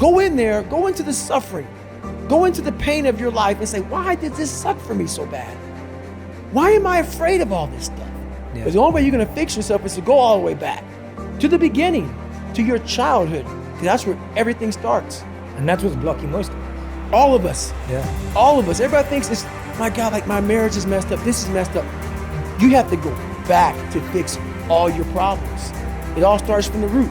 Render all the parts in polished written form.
Go in there, go into the suffering, go into the pain of your life and say, why did this suck for me so bad? Why am I afraid of all this stuff? Yeah. Because the only way you're gonna fix yourself is to go all the way back to the beginning, to your childhood. Because that's where everything starts. And that's what's blocking most of us. All of us. Yeah. All of us. Everybody thinks this, my God, like my marriage is messed up, this is messed up. You have to go back to fix all your problems. It all starts from the root.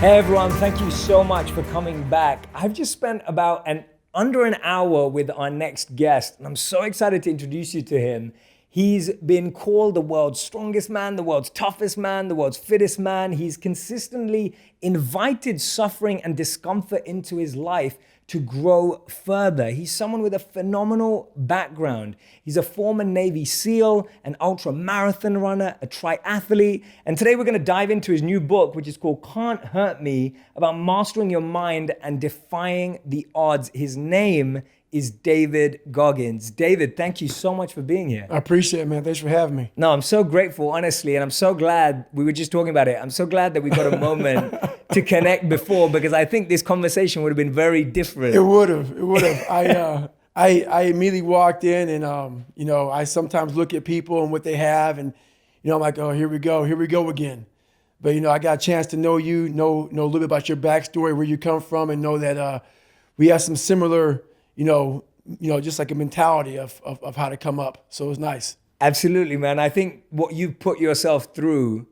Hey everyone, thank you so much for coming back. I've just spent about under an hour with our next guest, and I'm so excited to introduce you to him. He's been called the world's strongest man, the world's toughest man, the world's fittest man. He's consistently invited suffering and discomfort into his life to grow further. He's someone with a phenomenal background. He's a former Navy SEAL, an ultra marathon runner, a triathlete. And today we're gonna dive into his new book, which is called Can't Hurt Me, about mastering your mind and defying the odds. His name is David Goggins. David, thank you so much for being here. I appreciate it, man. Thanks for having me. No, I'm so grateful, honestly, and I'm so glad, we were just talking about it, I'm so glad that we got a moment to connect before, because I think this conversation would have been very different. It would have. I immediately walked in and, I sometimes look at people and what they have and, I'm like, oh, here we go again. But, I got a chance to know you, know a little bit about your backstory, where you come from, and know that we have some similar, just like a mentality of how to come up. So it was nice. Absolutely, man. I think what you've put yourself through,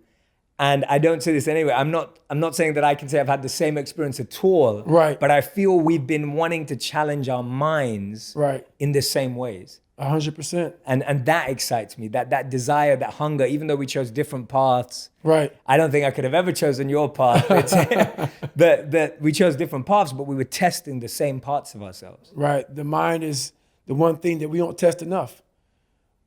and I don't say this anyway, I'm not saying that I can say I've had the same experience at all. Right. But I feel we've been wanting to challenge our minds in the same ways. 100%. And that excites me, that desire, that hunger, even though we chose different paths. Right. I don't think I could have ever chosen your path. But we chose different paths, but we were testing the same parts of ourselves. Right. The mind is the one thing that we don't test enough.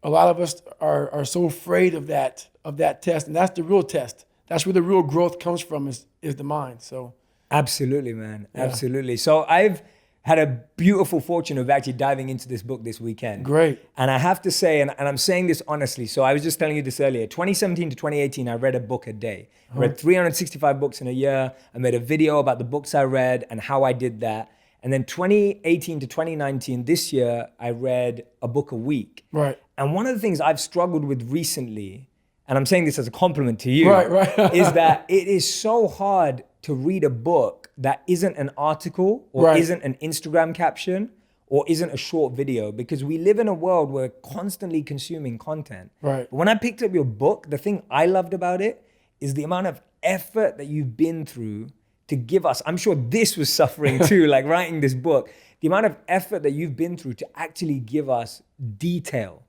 A lot of us are so afraid of that test, and that's the real test. That's where the real growth comes from is the mind. So absolutely, man. Yeah. Absolutely. So I've had a beautiful fortune of actually diving into this book this weekend. Great. And I have to say, and I'm saying this honestly, so I was just telling you this earlier, 2017 to 2018, I read a book a day. I read 365 books in a year. I made a video about the books I read and how I did that. And then 2018 to 2019, this year, I read a book a week. Right. And one of the things I've struggled with recently, and I'm saying this as a compliment to you, right. is that it is so hard to read a book that isn't an article or isn't an Instagram caption or isn't a short video, because we live in a world where we're constantly consuming content. Right. But when I picked up your book, the thing I loved about it is the amount of effort that you've been through to give us, I'm sure this was suffering too, like writing this book, the amount of effort that you've been through to actually give us detail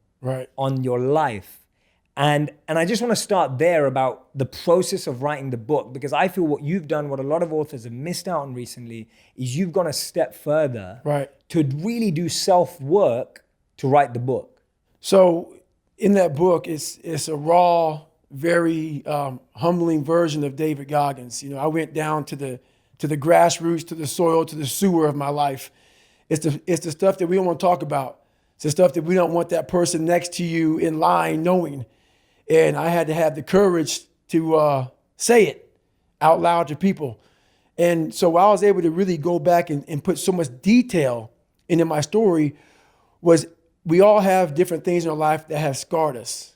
on your life. And I just want to start there about the process of writing the book, because I feel what you've done, what a lot of authors have missed out on recently, is you've gone a step further to really do self-work to write the book. So in that book, it's a raw, very humbling version of David Goggins. I went down to the grassroots, to the soil, to the sewer of my life. It's the stuff that we don't want to talk about. It's the stuff that we don't want that person next to you in line knowing. And I had to have the courage to say it out loud to people. And so I was able to really go back and put so much detail into my story. Was we all have different things in our life that have scarred us.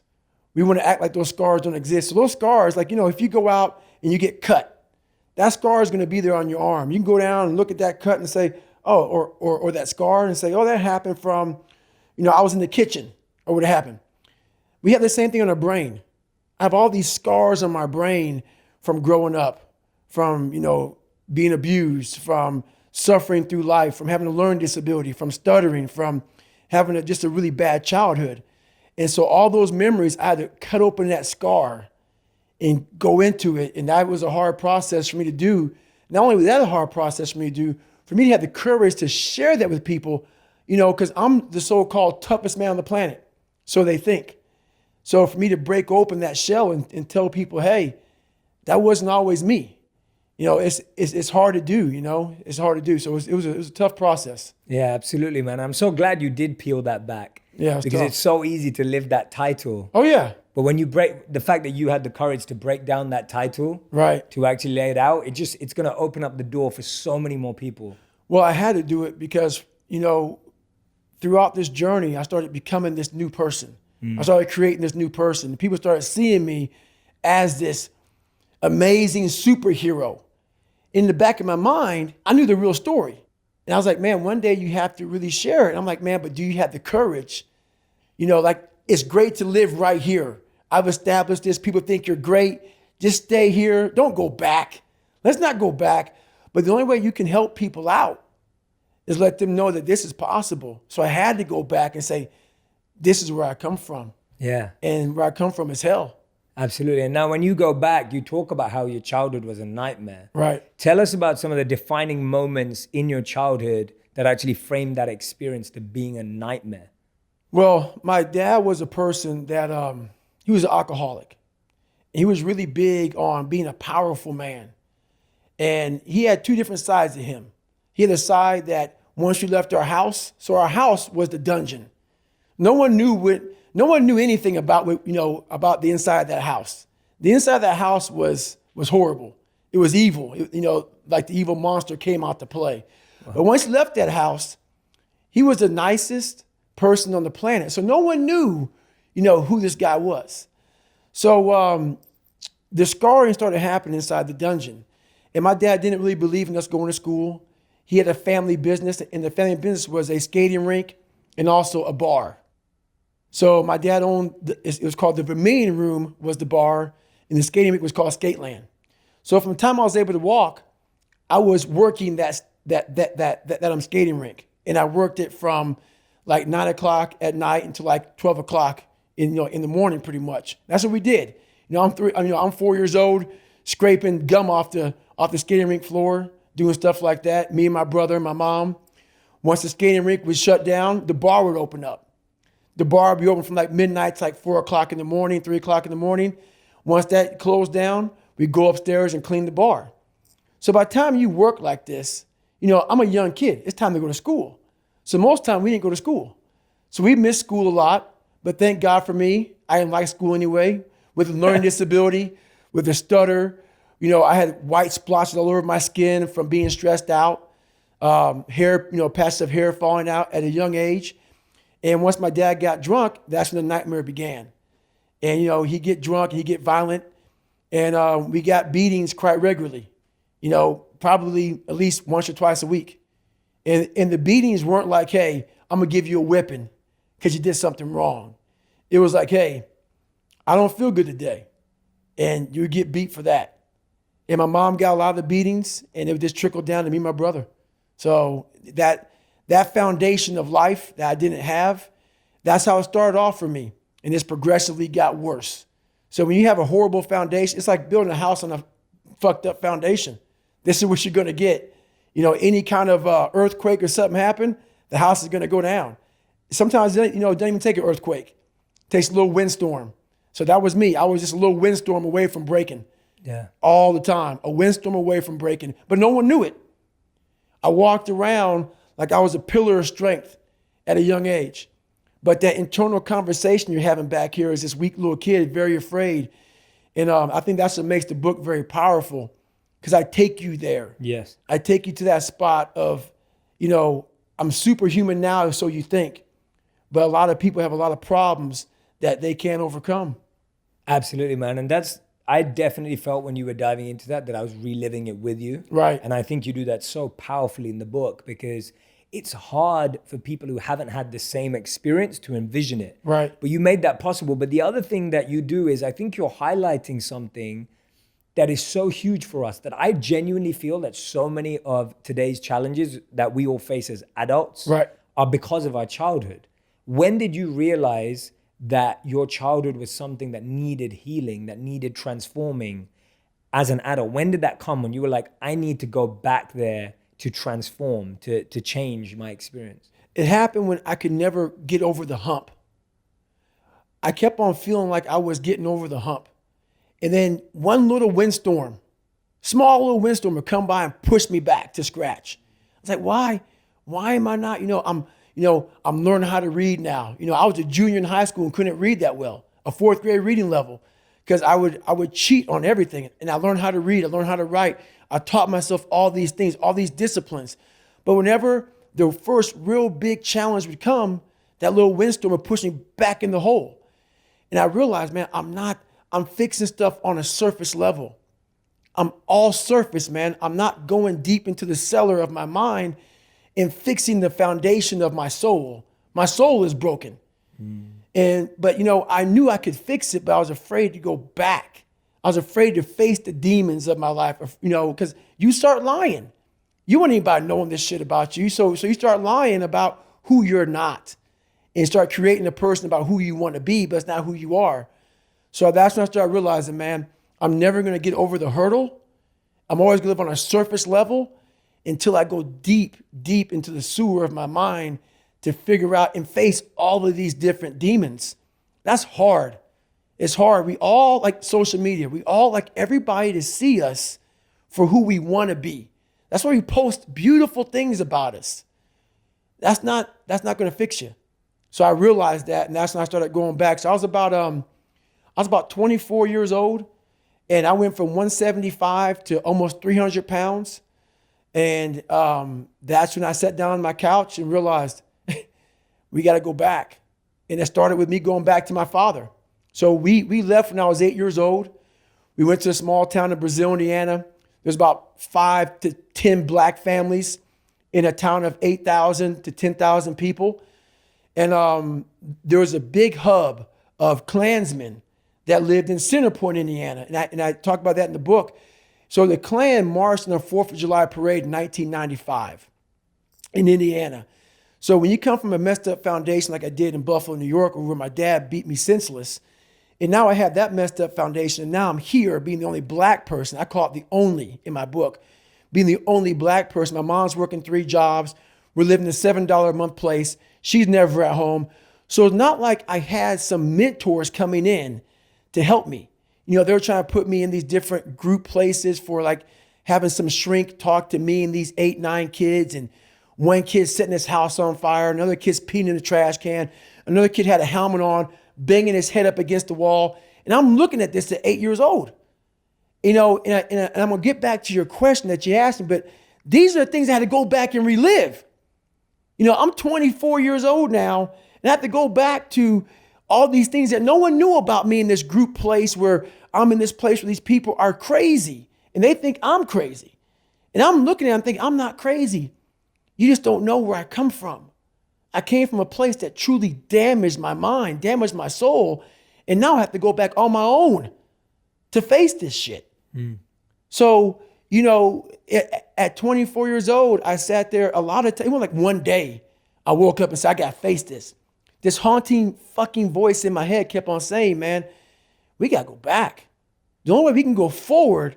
We want to act like those scars don't exist. So those scars, like, if you go out and you get cut, that scar is going to be there on your arm. You can go down and look at that cut and say, oh, or that scar and say, oh, that happened from, I was in the kitchen, or what happened. We have the same thing on our brain. I have all these scars on my brain from growing up, from, being abused, from suffering through life, from having a learning disability, from stuttering, from having just a really bad childhood. And so all those memories, I had to cut open that scar and go into it. And that was a hard process for me to do. Not only was that a hard process for me to do, for me to have the courage to share that with people, because I'm the so-called toughest man on the planet. So they think. So for me to break open that shell and tell people, hey, that wasn't always me. It's hard to do, it's hard to do. So it was a tough process. Yeah, absolutely, man. I'm so glad you did peel that back. Yeah, because tough. It's so easy to live that title. Oh yeah. But when you the fact that you had the courage to break down that title, Right. to actually lay it out, it's going to open up the door for so many more people. Well, I had to do it because, throughout this journey, I started becoming this new person. I started creating this new person. People started seeing me as this amazing superhero. In the back of my mind, I knew the real story. And I was like, man, one day you have to really share it. And I'm like, man, but do you have the courage? It's great to live right here. I've established this. People think you're great. Just stay here. Don't go back. Let's not go back. But the only way you can help people out is let them know that this is possible. So I had to go back and say, this is where I come from. Yeah. And where I come from is hell. Absolutely. And now when you go back, you talk about how your childhood was a nightmare. Right. Tell us about some of the defining moments in your childhood that actually framed that experience to being a nightmare. Well, my dad was a person that, he was an alcoholic. He was really big on being a powerful man. And he had two different sides to him. He had a side that once you left our house, so our house was the dungeon. No one knew anything about about the inside of that house. The inside of that house was horrible. It was evil. Like the evil monster came out to play. Wow. But once he left that house, he was the nicest person on the planet. So no one knew, who this guy was. So the scarring started happening inside the dungeon. And my dad didn't really believe in us going to school. He had a family business, and the family business was a skating rink and also a bar. So my dad owned, it was called the Vermilion Room was the bar, and the skating rink was called Skateland. So from the time I was able to walk, I was working that skating rink. And I worked it from like 9 o'clock at night until like 12 o'clock in the morning pretty much. That's what we did. I'm 4 years old, scraping gum off the skating rink floor, doing stuff like that. Me and my brother and my mom. Once the skating rink was shut down, the bar would open up. The bar would be open from like midnight to like 4 o'clock in the morning, 3 o'clock in the morning. Once that closed down, we'd go upstairs and clean the bar. So by the time you work like this, I'm a young kid. It's time to go to school. So most time we didn't go to school. So we missed school a lot, but thank God for me. I didn't like school anyway. With a learning disability, with a stutter, I had white splotches all over my skin from being stressed out, hair, patches of hair falling out at a young age. And once my dad got drunk, that's when the nightmare began. And, he'd get drunk and he'd get violent. And we got beatings quite regularly, probably at least once or twice a week. And the beatings weren't like, hey, I'm going to give you a whipping because you did something wrong. It was like, hey, I don't feel good today. And you get beat for that. And my mom got a lot of the beatings, and it would just trickle down to me and my brother. So that foundation of life that I didn't have, that's how it started off for me. And it's progressively got worse. So when you have a horrible foundation, it's like building a house on a fucked up foundation. This is what you're going to get. Any kind of earthquake or something happen, the house is going to go down. Sometimes, it doesn't even take an earthquake. It takes a little windstorm. So that was me. I was just a little windstorm away from breaking. Yeah. All the time. A windstorm away from breaking. But no one knew it. I walked around like I was a pillar of strength at a young age. But that internal conversation you're having back here is this weak little kid, very afraid. And I think that's what makes the book very powerful, because I take you there. Yes. I take you to that spot of, I'm superhuman now, so you think. But a lot of people have a lot of problems that they can't overcome. Absolutely, man. And I definitely felt when you were diving into that I was reliving it with you. Right. And I think you do that so powerfully in the book, because it's hard for people who haven't had the same experience to envision it. Right. But you made that possible. But the other thing that you do is I think you're highlighting something that is so huge for us, that I genuinely feel that so many of today's challenges that we all face as adults are because of our childhood. When did you realize that your childhood was something that needed healing, that needed transforming as an adult? When did that come, when you were like, I need to go back there to transform, to change my experience? It happened when I could never get over the hump. I kept on feeling like I was getting over the hump. And then one little windstorm, small little windstorm would come by and push me back to scratch. I was like, why? Why am I not, I'm learning how to read now. I was a junior in high school and couldn't read that well. a fourth grade reading level, because I would cheat on everything. And I learned how to read. I learned how to write. I taught myself all these things, all these disciplines. But whenever the first real big challenge would come, that little windstorm would push me back in the hole. And I realized, man, I'm fixing stuff on a surface level. I'm all surface, man. I'm not going deep into the cellar of my mind and fixing the foundation of my soul. My soul is broken. But I knew I could fix it, but I was afraid to go back. I was afraid to face the demons of my life, because you start lying. You want anybody knowing this shit about you. So you start lying about who you're not and start creating a person about who you want to be, but it's not who you are. So that's when I started realizing, man, I'm never going to get over the hurdle. I'm always going to live on a surface level until I go deep, deep into the sewer of my mind to figure out and face all of these different demons. That's hard. It's hard. We all like social media. We all like everybody to see us for who we want to be. That's why we post beautiful things about us. That's not going to fix you. So I realized that, and that's when I started going back. So I was about 24 years old, and I went from 175 to almost 300 pounds. And that's when I sat down on my couch and realized we got to go back. And it started with me going back to my father. So we left when I was 8 years old. We went to a small town in Brazil, Indiana. There's about 5 to 10 black families in a town of 8,000 to 10,000 people. And there was a big hub of Klansmen that lived in Center Point, Indiana. And I talk about that in the book. So the Klan marched on the 4th of July parade in 1995 in Indiana. So when you come from a messed up foundation like I did in Buffalo, New York, where my dad beat me senseless, and now I have that messed up foundation, and now I'm here being the only black person. I call it the only in my book, being the only black person. My mom's working 3 jobs. We're living in a $7 a month place. She's never at home. So it's not like I had some mentors coming in to help me. They were trying to put me in these different group places for like having some shrink talk to me and these 8, 9 kids, and one kid setting his house on fire, another kid's peeing in the trash can, another kid had a helmet on, banging his head up against the wall. And I'm looking at this at 8 years old. And I'm going to get back to your question that you asked me, but these are the things I had to go back and relive. I'm 24 years old now, and I have to go back to all these things that no one knew about me in this group place where I'm in this place where these people are crazy and they think I'm crazy. And I'm looking at them thinking, I'm not crazy. You just don't know where I come from. I came from a place that truly damaged my mind, damaged my soul, and now I have to go back on my own to face this shit. So, at 24 years old, I sat there a lot of times. It was like one day I woke up and said, I got to face this. This haunting fucking voice in my head kept on saying, man, we got to go back. The only way we can go forward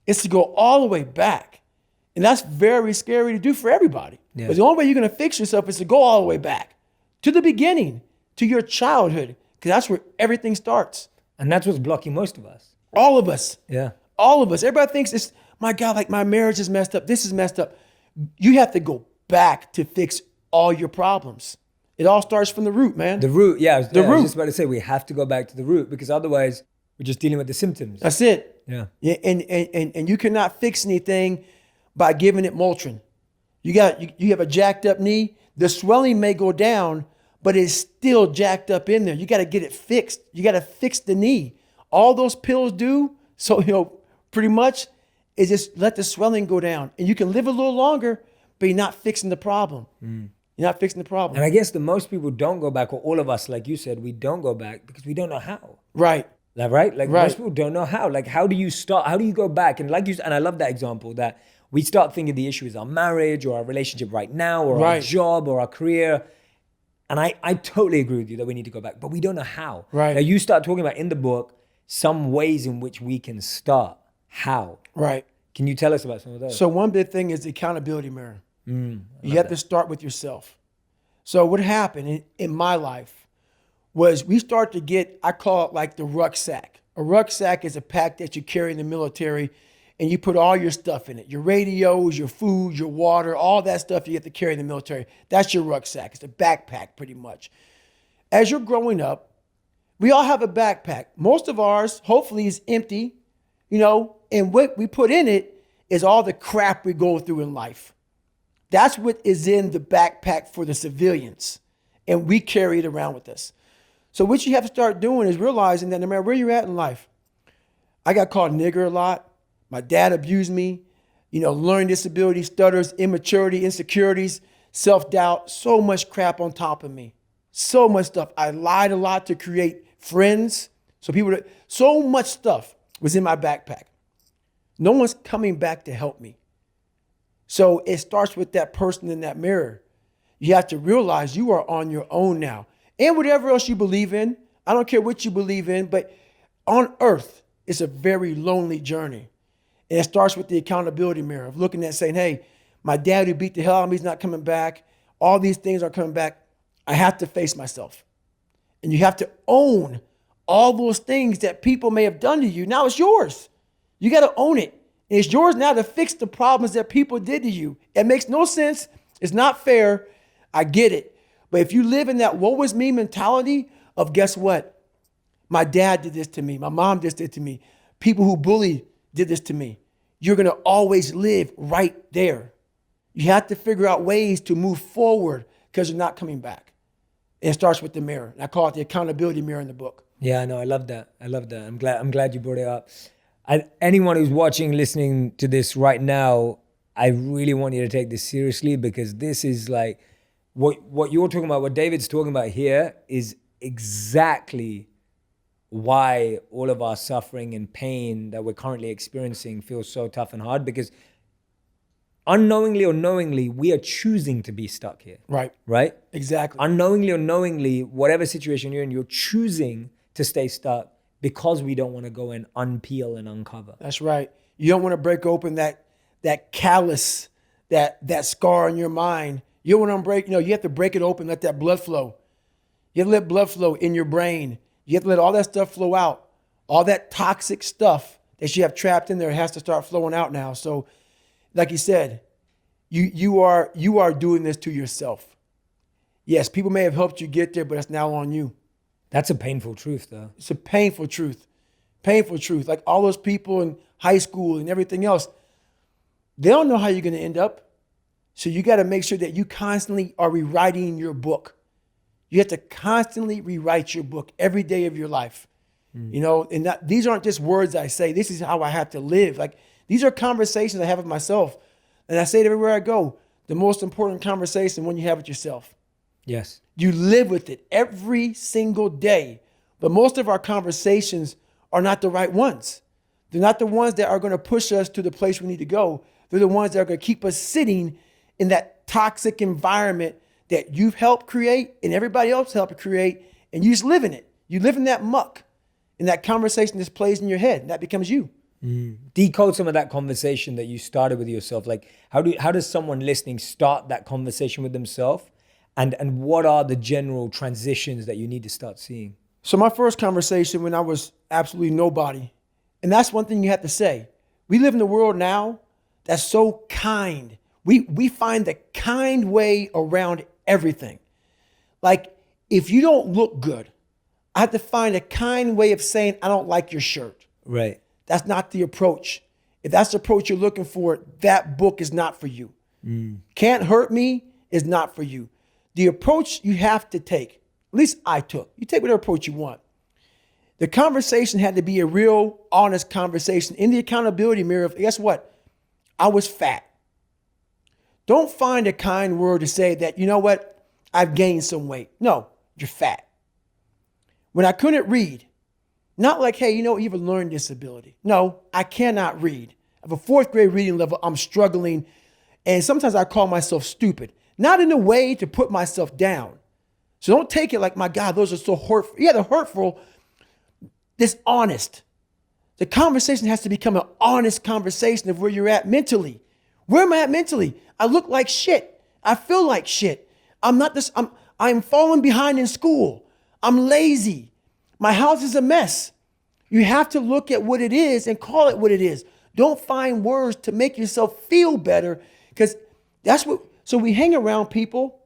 is to go all the way back. And that's very scary to do for everybody. Yeah. But the only way you're going to fix yourself is to go all the way back to the beginning, to your childhood, because that's where everything starts. And that's what's blocking most of us. All of us. Yeah. All of us. Everybody thinks it's, my God, like my marriage is messed up. This is messed up. You have to go back to fix all your problems. It all starts from the root, man. The root, yeah. The root. I was just about to say, we have to go back to the root, because otherwise we're just dealing with the symptoms. That's it. Yeah. And you cannot fix anything by giving it Motrin. You have a jacked up knee. The swelling may go down, but it's still jacked up in there. You got to get it fixed. You got to fix the knee. All those pills do, so pretty much, is just let the swelling go down, and you can live a little longer, but you're not fixing the problem. You're not fixing the problem. And I guess the most people don't go back, or all of us, like you said, we don't go back because we don't know how. Right. Right? Like most people don't know how. Like, how do you start? How do you go back? And and I love that example that we start thinking the issue is our marriage or our relationship right now or our job or our career. And I totally agree with you that we need to go back, but we don't know how. Right. Now you start talking about in the book some ways in which we can start. How? Right. Can you tell us about some of those? So one big thing is the accountability mirror. You have to start with yourself. So what happened in my life was we start to get, I call it like the rucksack. A rucksack is a pack that you carry in the military, and you put all your stuff in it. Your radios, your food, your water, all that stuff you have to carry in the military. That's your rucksack. It's a backpack pretty much. As you're growing up, We all have a backpack. Most of ours, hopefully, is empty, and what we put in it is all the crap we go through in life. That's what is in the backpack for the civilians, and we carry it around with us. So what you have to start doing is realizing that no matter where you're at in life, I got called nigger a lot. My dad abused me, learning disability, stutters, immaturity, insecurities, self-doubt, so much crap on top of me. So much stuff. I lied a lot to create friends. So much stuff was in my backpack. No one's coming back to help me. So it starts with that person in that mirror. You have to realize you are on your own now. And whatever else you believe in, I don't care what you believe in, but on earth, it's a very lonely journey. And it starts with the accountability mirror of looking at saying, hey, my dad who beat the hell out of me is not coming back. All these things are coming back. I have to face myself. And you have to own all those things that people may have done to you. Now it's yours. You got to own it. And it's yours now to fix the problems that people did to you. It makes no sense. It's not fair. I get it. But if you live in that woe is me mentality of guess what? My dad did this to me. My mom did this to me. People who bullied did this to me. You're going to always live right there. You have to figure out ways to move forward because you're not coming back. And it starts with the mirror. And I call it the accountability mirror in the book. Yeah, no, I love that. I'm glad you brought it up. Anyone who's watching, listening to this right now, I really want you to take this seriously because this is like what you're talking about, what David's talking about here is exactly why all of our suffering and pain that we're currently experiencing feels so tough and hard because unknowingly or knowingly, we are choosing to be stuck here. Right? Exactly. Unknowingly or knowingly, whatever situation you're in, you're choosing to stay stuck because we don't want to go and unpeel and uncover. That's right. You don't want to break open that callus, that scar in your mind. You don't want to break, you have to break it open, let that blood flow. You have to let blood flow in your brain. You have to let all that stuff flow out. All that toxic stuff that you have trapped in there has to start flowing out now. So like you said, you are doing this to yourself. Yes, people may have helped you get there, but it's now on you. That's a painful truth, though. It's a painful truth. Painful truth. Like all those people in high school and everything else, they don't know how you're going to end up. So you got to make sure that you constantly are rewriting your book. You have to constantly rewrite your book every day of your life. And these aren't just words I say. This is how I have to live. Like these are conversations I have with myself. And I say it everywhere I go. The most important conversation when you have with yourself. Yes. You live with it every single day. But most of our conversations are not the right ones. They're not the ones that are going to push us to the place we need to go. They're the ones that are going to keep us sitting in that toxic environment that you've helped create and everybody else helped create, and you just live in it. You live in that muck, and that conversation just plays in your head, and that becomes you. Decode some of that conversation that you started with yourself. Like, how does someone listening start that conversation with themselves? And what are the general transitions that you need to start seeing? So my first conversation when I was absolutely nobody, and that's one thing you have to say. We live in a world now that's so kind. We find the kind way around everything. Like, if you don't look good, I have to find a kind way of saying, I don't like your shirt. Right. That's not the approach. If that's the approach you're looking for, that book is not for you. Can't Hurt Me is not for you. The approach you have to take, at least I took, you take whatever approach you want. The conversation had to be a real, honest conversation in the accountability mirror of, guess what? I was fat. Don't find a kind word to say that, you know what? I've gained some weight. No, you're fat. When I couldn't read, not like, hey, you have a learning disability. No, I cannot read. I have a 4th grade reading level. I'm struggling. And sometimes I call myself stupid. Not in a way to put myself down. So don't take it like, my God, those are so hurtful. Yeah, they're hurtful. This honest. The conversation has to become an honest conversation of where you're at mentally. Where am I at mentally? I look like shit. I feel like shit. I'm falling behind in school. I'm lazy. My house is a mess. You have to look at what it is and call it what it is. Don't find words to make yourself feel better, because so we hang around people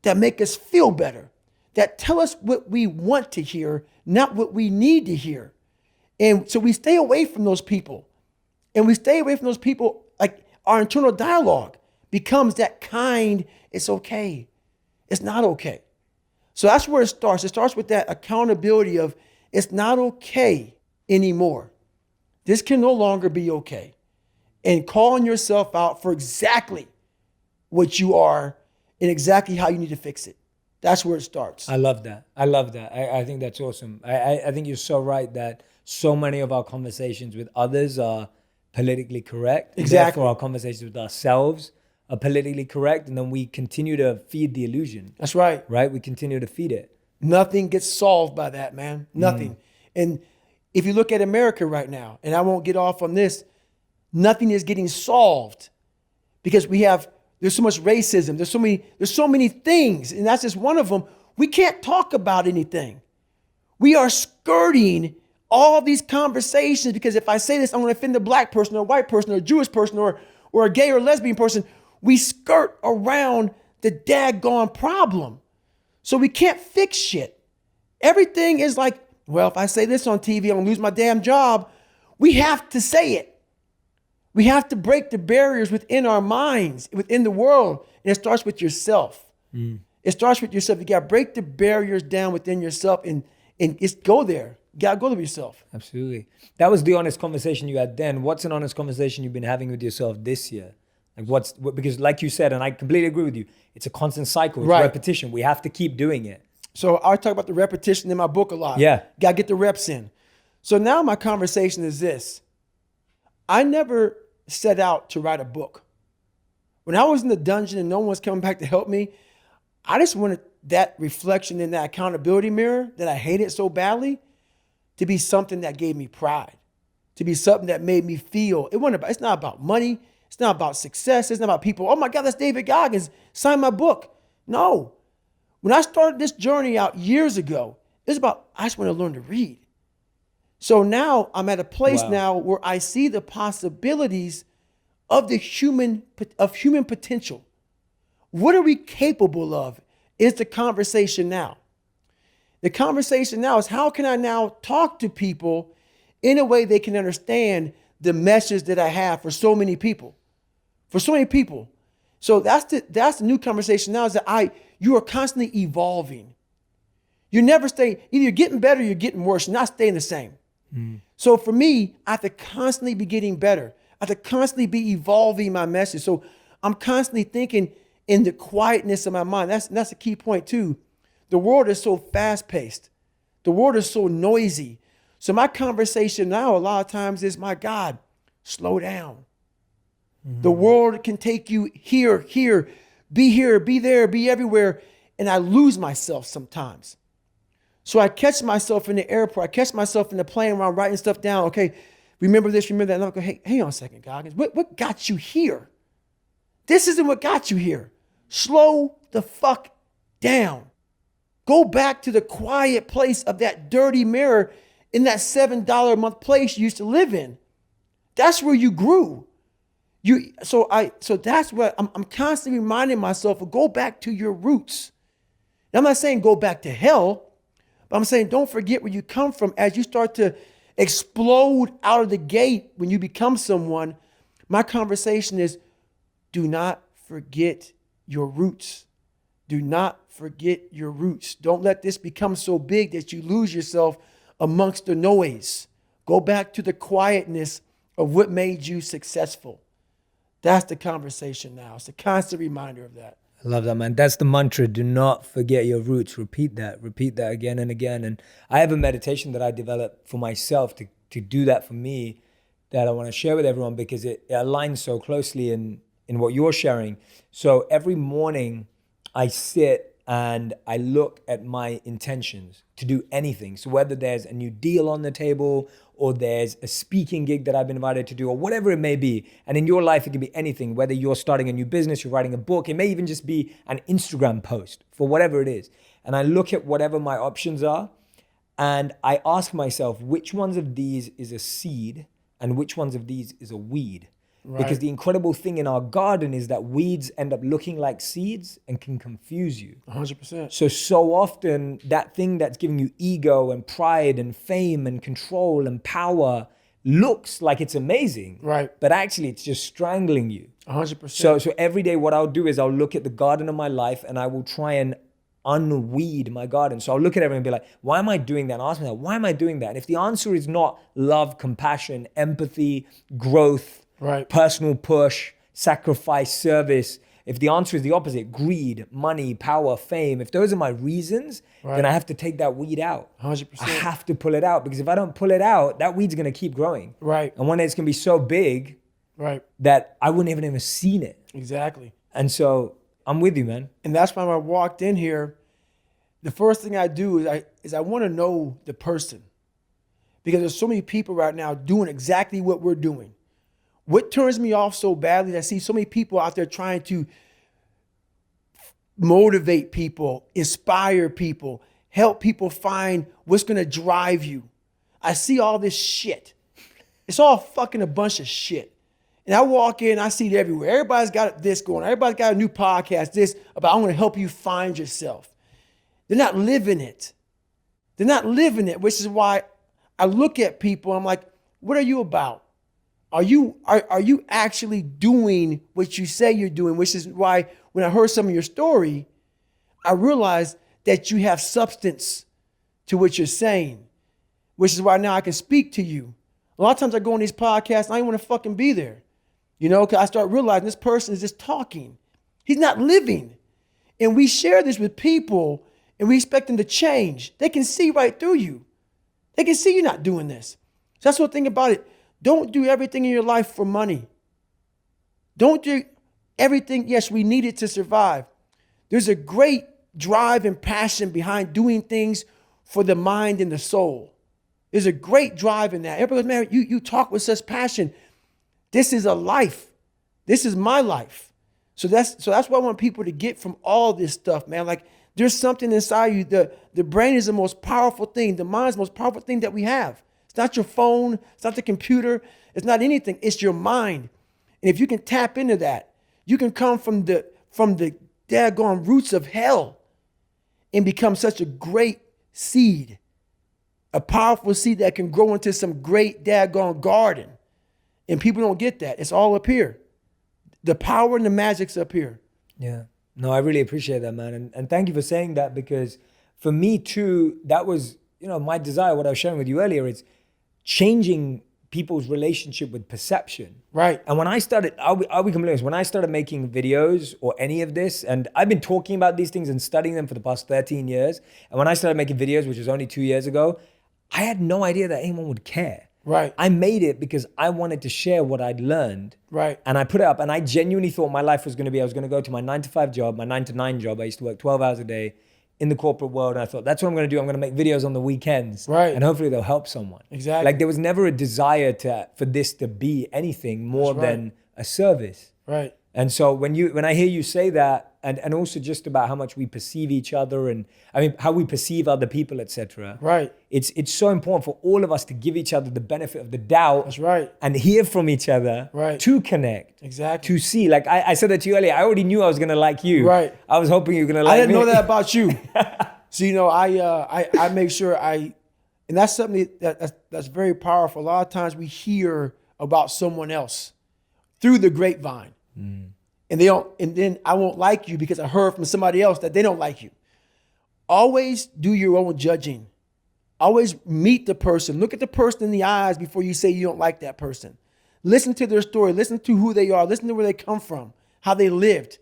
that make us feel better. that tell us what we want to hear, not what we need to hear. And so we stay away from those people. And we stay away from those people, like our internal dialogue becomes that kind, it's okay. It's not okay. So that's where it starts. It starts with that accountability of it's not okay anymore. This can no longer be okay. And calling yourself out for exactly what you are and exactly how you need to fix it. That's where it starts. I love that. I think that's awesome. I think you're so right that so many of our conversations with others are politically correct. Exactly. Therefore, our conversations with ourselves are politically correct. And then we continue to feed the illusion. That's right. Right? We continue to feed it. Nothing gets solved by that, man. Nothing. And if you look at America right now, and I won't get off on this, nothing is getting solved because there's so much racism. There's so many things, and that's just one of them. We can't talk about anything. We are skirting all these conversations because if I say this, I'm going to offend a black person or a white person or a Jewish person or a gay or lesbian person. We skirt around the daggone problem. So we can't fix shit. Everything is like, well, if I say this on TV, I'm going to lose my damn job. We have to say it. We have to break the barriers within our minds, within the world. And it starts with yourself. It starts with yourself. You got to break the barriers down within yourself and just go there. You got to go to yourself. Absolutely. That was the honest conversation you had then. What's an honest conversation you've been having with yourself this year? Like because like you said, and I completely agree with you, it's a constant cycle. It's repetition. We have to keep doing it. So I talk about the repetition in my book a lot. Yeah. Got to get the reps in. So now my conversation is this. I never set out to write a book. When I was in the dungeon and no one was coming back to help me, I just wanted that reflection in that accountability mirror that I hated so badly to be something that gave me pride, to be something that made me feel. It's not about money. It's not about success. It's not about people. Oh my God, that's David Goggins. Sign my book. No. When I started this journey out years ago, it's about, I just want to learn to read. So now I'm at a place now where I see the possibilities of human potential. What are we capable of is the conversation now. The conversation now is how can I now talk to people in a way they can understand the message that I have for so many people. For so many people. So that's the new conversation now is that you are constantly evolving. You never stay, either you're getting better or you're getting worse. You're not staying the same. So for me, I have to constantly be getting better. I have to constantly be evolving my message. So I'm constantly thinking in the quietness of my mind. That's a key point too. The world is so fast paced. The world is so noisy. So my conversation now a lot of times is, my God, slow down. The world can take you here, be there, be everywhere. And I lose myself sometimes. So I catch myself in the airport. I catch myself in the plane while I'm writing stuff down. Okay, remember this, remember that. And I'm like, hey, hang on a second, Goggins. What got you here? This isn't what got you here. Slow the fuck down. Go back to the quiet place of that dirty mirror in that $7 a month place you used to live in. That's where you grew. So that's what I'm constantly reminding myself of. Go back to your roots. Now, I'm not saying go back to hell, but I'm saying don't forget where you come from as you start to explode out of the gate when you become someone. My conversation is do not forget your roots. Do not forget your roots. Don't let this become so big that you lose yourself amongst the noise. Go back to the quietness of what made you successful. That's the conversation now. It's a constant reminder of that. I love that, man. That's the mantra. Do not forget your roots. Repeat that again and again. And I have a meditation that I developed for myself to do that for me that I want to share with everyone because it aligns so closely in what you're sharing. So every morning I sit and I look at my intentions to do anything. So whether there's a new deal on the table or there's a speaking gig that I've been invited to do or whatever it may be. And in your life, it can be anything, whether you're starting a new business, you're writing a book, it may even just be an Instagram post for whatever it is. And I look at whatever my options are and I ask myself, which ones of these is a seed and which ones of these is a weed? Because the incredible thing in our garden is that weeds end up looking like seeds and can confuse you. 100%. So often that thing that's giving you ego and pride and fame and control and power looks like it's amazing. Right. But actually it's just strangling you. 100%. So every day what I'll do is I'll look at the garden of my life and I will try and unweed my garden. So I'll look at everything and be like, why am I doing that? And ask myself, why am I doing that? And if the answer is not love, compassion, empathy, growth, personal push, sacrifice, service, if the answer is the opposite, greed, money, power, fame, if those are my reasons, then I have to take that weed out. 100%. I have to pull it out, because if I don't pull it out, that weed's gonna keep growing. Right. And one day it's gonna be so big that I wouldn't even have seen it. Exactly. And so I'm with you, man. And that's why when I walked in here, the first thing I do is I want to know the person, because there's so many people right now doing exactly what we're doing. What turns me off so badly is I see so many people out there trying to motivate people, inspire people, help people find what's going to drive you. I see all this shit. It's all fucking a bunch of shit. And I walk in, I see it everywhere. Everybody's got this going. Everybody's got a new podcast, this about I'm going to help you find yourself. They're not living it. They're not living it, which is why I look at people and I'm like, what are you about? Are you actually doing what you say you're doing? Which is why when I heard some of your story, I realized that you have substance to what you're saying, which is why now I can speak to you. A lot of times I go on these podcasts and I don't want to fucking be there. You know, because I start realizing this person is just talking. He's not living. And we share this with people and we expect them to change. They can see right through you. They can see you're not doing this. So that's what thing about it. Don't do everything in your life for money. Don't do everything. Yes, we need it to survive. There's a great drive and passion behind doing things for the mind and the soul. There's a great drive in that. Everybody goes, man, you talk with such passion. This is a life. This is my life. So that's what I want people to get from all this stuff, man. Like there's something inside you. The brain is the most powerful thing. The mind is the most powerful thing that we have. It's not your phone. It's not the computer. It's not anything. It's your mind. And if you can tap into that, you can come from the daggone roots of hell and become such a great seed, a powerful seed that can grow into some great daggone garden. And people don't get that. It's all up here. The power and the magic's up here. Yeah. No, I really appreciate that, man. And thank you for saying that, because for me too, that was, my desire, what I was sharing with you earlier, is changing people's relationship with perception. Right. And when I started, I'll be completely honest, when I started making videos or any of this, and I've been talking about these things and studying them for the past 13 years. And when I started making videos, which was only 2 years ago, I had no idea that anyone would care. Right. I made it because I wanted to share what I'd learned. Right. And I put it up, and I genuinely thought my life was going to be, I was going to go to my 9-to-5 job, my 9-to-9 job. I used to work 12 hours a day in the corporate world. And I thought, that's what I'm going to do. I'm going to make videos on the weekends. Right. And hopefully they'll help someone. Exactly. Like there was never a desire for this to be anything more than a service. Right. And so when I hear you say that, and also just about how much we perceive each other, and how we perceive other people, etc. Right. It's so important for all of us to give each other the benefit of the doubt. That's right. And hear from each other. Right. To connect. Exactly. To see. Like I said that to you earlier. I already knew I was gonna like you. Right. I was hoping you were gonna like me. I didn't know that about you. So I make sure and that's something that's very powerful. A lot of times we hear about someone else through the grapevine. And then I won't like you because I heard from somebody else that they don't like you. Always do your own judging. Always meet the person. Look at the person in the eyes before you say you don't like that person. Listen to their story. Listen to who they are. Listen to where they come from, how they lived.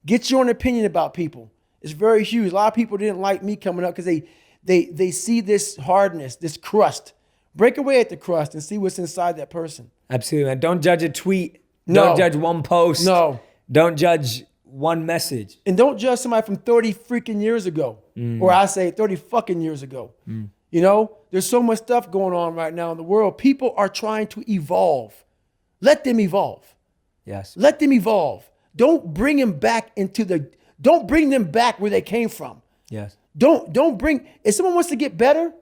Get your own opinion about people. It's very huge. A lot of people didn't like me coming up because they see this hardness, this crust. Break away at the crust and see what's inside that person. Absolutely, man. Don't judge a tweet. No. Don't judge one post. No. Don't judge one message. And don't judge somebody from 30 freaking years ago. Or I say 30 fucking years ago. There's so much stuff going on right now in the world. People are trying to evolve. Let them evolve. Yes. Let them evolve. Don't bring them back don't bring them back where they came from. Yes. If someone wants to get better,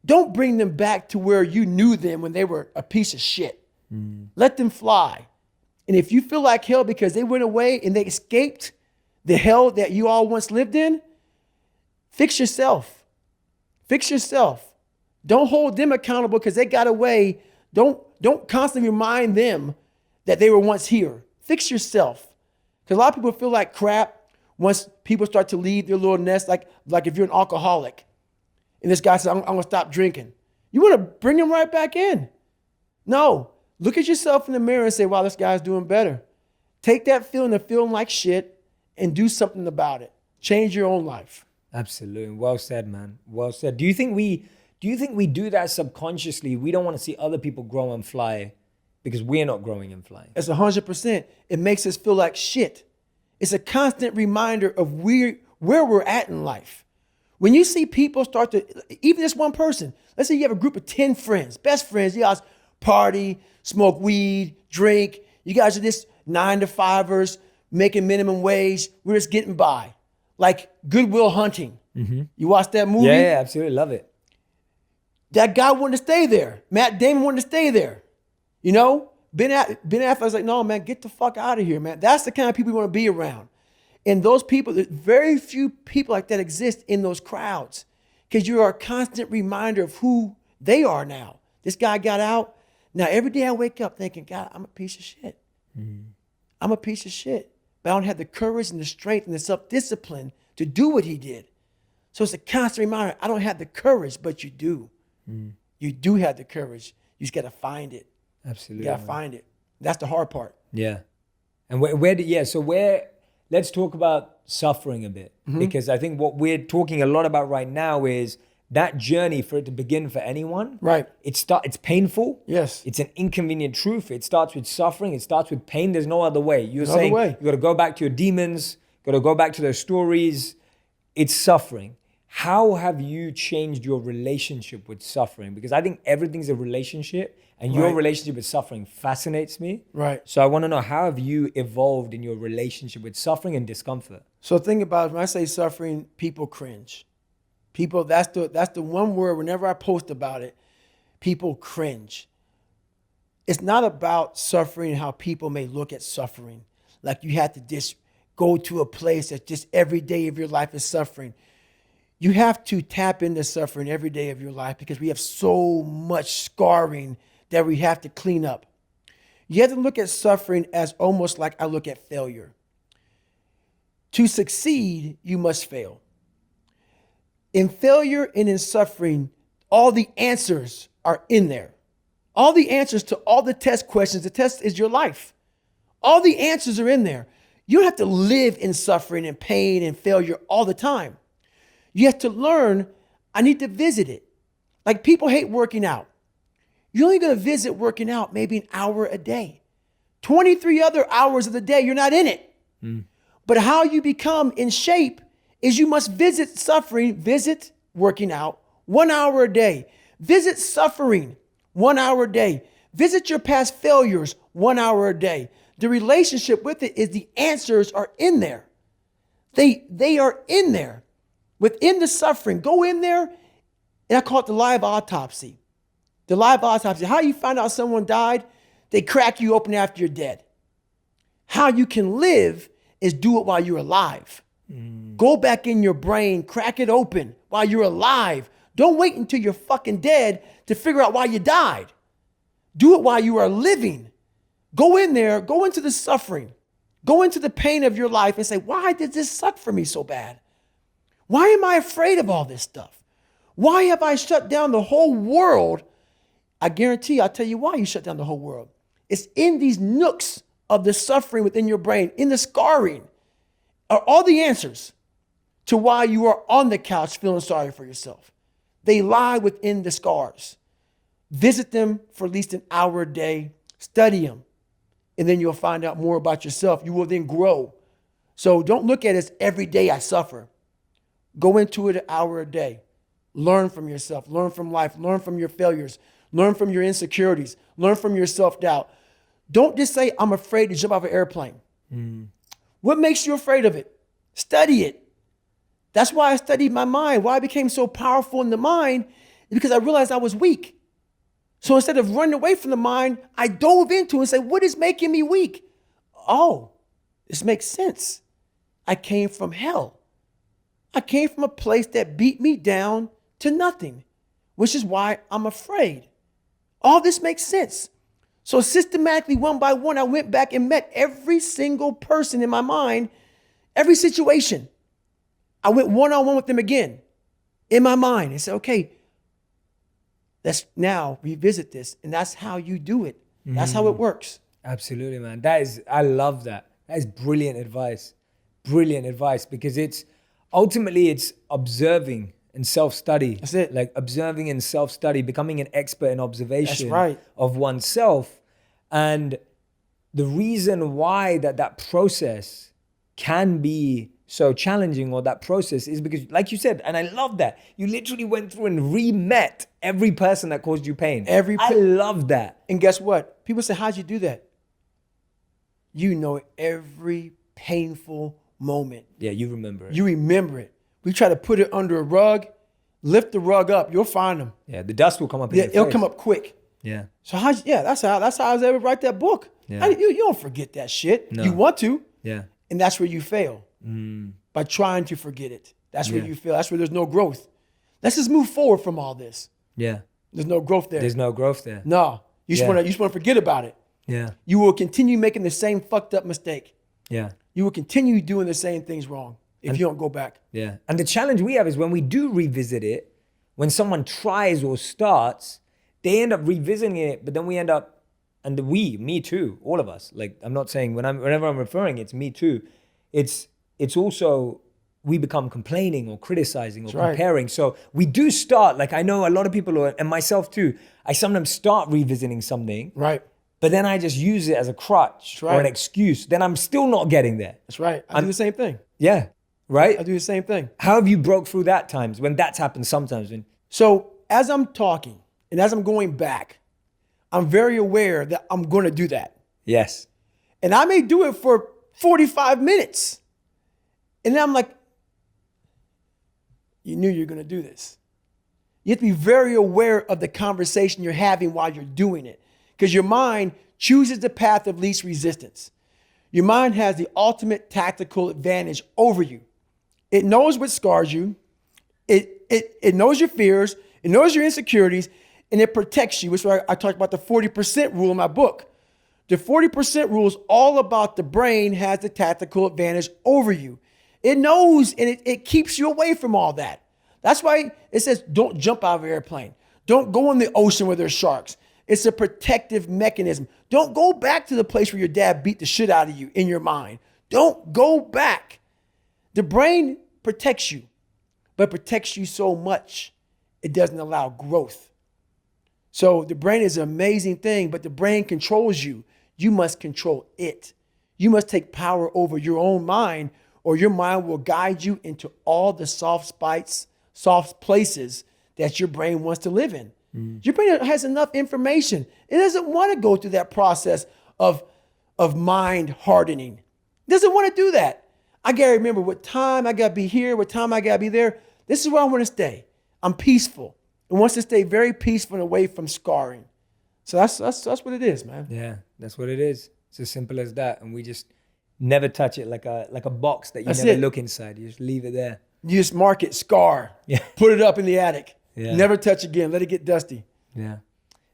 don't bring them back to where you knew them when they were a piece of shit. Let them fly. And if you feel like hell because they went away and they escaped the hell that you all once lived in, fix yourself. Fix yourself. Don't hold them accountable because they got away. Don't constantly remind them that they were once here. Fix yourself. Because a lot of people feel like crap once people start to leave their little nest, like if you're an alcoholic and this guy says, I'm going to stop drinking. You want to bring him right back in. No. Look at yourself in the mirror and say, wow, this guy's doing better. Take that feeling of feeling like shit and do something about it. Change your own life. Absolutely. Well said, man. Well said. Do you think we do that subconsciously? We don't want to see other people grow and fly because we're not growing and flying. It's 100%. It makes us feel like shit. It's a constant reminder of where we're at in life. When you see people start to, even this one person, let's say you have a group of 10 friends, best friends, you guys party, smoke weed, drink. You guys are just 9-to-5ers, making minimum wage. We're just getting by. Like Goodwill Hunting. Mm-hmm. You watch that movie? Yeah, absolutely. Love it. That guy wanted to stay there. Matt Damon wanted to stay there. You know? Ben Affleck was like, no, man, get the fuck out of here, man. That's the kind of people we want to be around. And those people, very few people like that exist in those crowds because you are a constant reminder of who they are now. This guy got out. Now, every day I wake up thinking, God, I'm a piece of shit. Mm-hmm. I'm a piece of shit. But I don't have the courage and the strength and the self-discipline to do what he did. So it's a constant reminder. I don't have the courage, but you do. Mm. You do have the courage. You just got to find it. Absolutely. You got to find it. That's the hard part. Yeah. And let's talk about suffering a bit. Mm-hmm. Because I think what we're talking a lot about right now is that journey for it to begin for anyone. Right. It's painful. Yes. It's an inconvenient truth. It starts with suffering. It starts with pain. There's no other way. You're saying you got to go back to your demons, got to go back to those stories. It's suffering. How have you changed your relationship with suffering? Because I think everything's a relationship and your relationship with suffering fascinates me. Right. So I want to know, how have you evolved in your relationship with suffering and discomfort? So think about it. When I say suffering, people cringe. People, that's the one word, whenever I post about it, people cringe. It's not about suffering and how people may look at suffering. Like you have to just go to a place that just every day of your life is suffering. You have to tap into suffering every day of your life because we have so much scarring that we have to clean up. You have to look at suffering as almost like I look at failure. To succeed, you must fail. In failure and in suffering, all the answers are in there. All the answers to all the test questions. The test is your life. All the answers are in there. You don't have to live in suffering and pain and failure all the time. You have to learn, I need to visit it. Like people hate working out. You're only going to visit working out maybe an hour a day. 23 other hours of the day, you're not in it. Mm. But how you become in shape is you must visit suffering, visit working out 1 hour a day. Visit suffering 1 hour a day. Visit your past failures 1 hour a day. The relationship with it is the answers are in there. They are in there. Within the suffering, go in there, and I call it the live autopsy. The live autopsy. How you find out someone died? They crack you open after you're dead. How you can live is do it while you're alive. Go back in your brain, crack it open while you're alive. Don't wait until you're fucking dead to figure out why you died. Do it while you are living. Go in there, go into the suffering, go into the pain of your life and say, why did this suck for me so bad? Why am I afraid of all this stuff? Why have I shut down the whole world? I guarantee I'll tell you why you shut down the whole world. It's in these nooks of the suffering within your brain, in the scarring, are all the answers to why you are on the couch feeling sorry for yourself. They lie within the scars. Visit them for at least an hour a day. Study them. And then you'll find out more about yourself. You will then grow. So don't look at it as every day I suffer. Go into it an hour a day. Learn from yourself. Learn from life. Learn from your failures. Learn from your insecurities. Learn from your self-doubt. Don't just say, I'm afraid to jump off an airplane. What makes you afraid of it? Study it. That's why I studied my mind. Why I became so powerful in the mind is because I realized I was weak. So instead of running away from the mind, I dove into it and said, what is making me weak? Oh, this makes sense. I came from hell. I came from a place that beat me down to nothing, which is why I'm afraid. All this makes sense. So systematically, one by one, I went back and met every single person in my mind, every situation. I went one-on-one with them again in my mind and said, okay, let's now revisit this. And that's how you do it. That's how it works. Absolutely, man. I love that. That is brilliant advice. Brilliant advice, because it's observing and self-study. That's it. Like observing and self-study, becoming an expert in observation That's right. of oneself. And the reason why that process can be so challenging, or that process, is because, like you said, and I love that, you literally went through and re-met every person that caused you pain. I love that. And guess what? People say, how'd you do that? You know every painful moment. Yeah, you remember it. You remember it. We try to put it under a rug, lift the rug up, you'll find them. Yeah, the dust will come up in Yeah, your it'll face. come up quick. Yeah. So that's how I was able to write that book. Yeah. You don't forget that shit. No. You want to. Yeah. And that's where you fail. By trying to forget it. That's where you fail. That's where there's no growth. Let's just move forward from all this. Yeah. There's no growth there. There's no growth there. No. You just want to forget about it. Yeah. You will continue making the same fucked up mistake. Yeah. You will continue doing the same things wrong if you don't go back. Yeah. And the challenge we have is when we do revisit it, when someone tries or starts, they end up revisiting it, but then we end up, and me too, all of us. Like, I'm not saying whenever I'm referring, it's me too. It's also, we become complaining or criticizing or comparing. Right. So we do start, like I know a lot of people, and myself too, I sometimes start revisiting something. Right. But then I just use it as a crutch or an excuse. Then I'm still not getting there. That's right. I do the same thing. Yeah. Right? I do the same thing. How have you broke through that times when that's happened sometimes? So as I'm talking and as I'm going back, I'm very aware that I'm going to do that. Yes. And I may do it for 45 minutes. And then I'm like, you knew you were going to do this. You have to be very aware of the conversation you're having while you're doing it. Because your mind chooses the path of least resistance. Your mind has the ultimate tactical advantage over you. It knows what scars you. It knows your fears. It knows your insecurities. And it protects you, which is why I talked about the 40% rule in my book. The 40% rule is all about the brain has the tactical advantage over you. It knows, and it keeps you away from all that. That's why it says don't jump out of an airplane. Don't go in the ocean where there's sharks. It's a protective mechanism. Don't go back to the place where your dad beat the shit out of you in your mind. Don't go back. The brain protects you, but protects you so much, it doesn't allow growth. So the brain is an amazing thing, but the brain controls you. You must control it. You must take power over your own mind, or your mind will guide you into all the soft places that your brain wants to live in. Your brain has enough information. It doesn't want to go through that process of mind hardening. It doesn't want to do that. I got to remember what time I got to be here, what time I got to be there. This is where I want to stay. I'm peaceful. It wants to stay very peaceful and away from scarring. So that's what it is, man. Yeah, that's what it is. It's as simple as that. And we just never touch it like a box that you never look inside. You just leave it there. You just mark it, scar. Yeah. Put it up in the attic. Yeah. Never touch again. Let it get dusty. Yeah.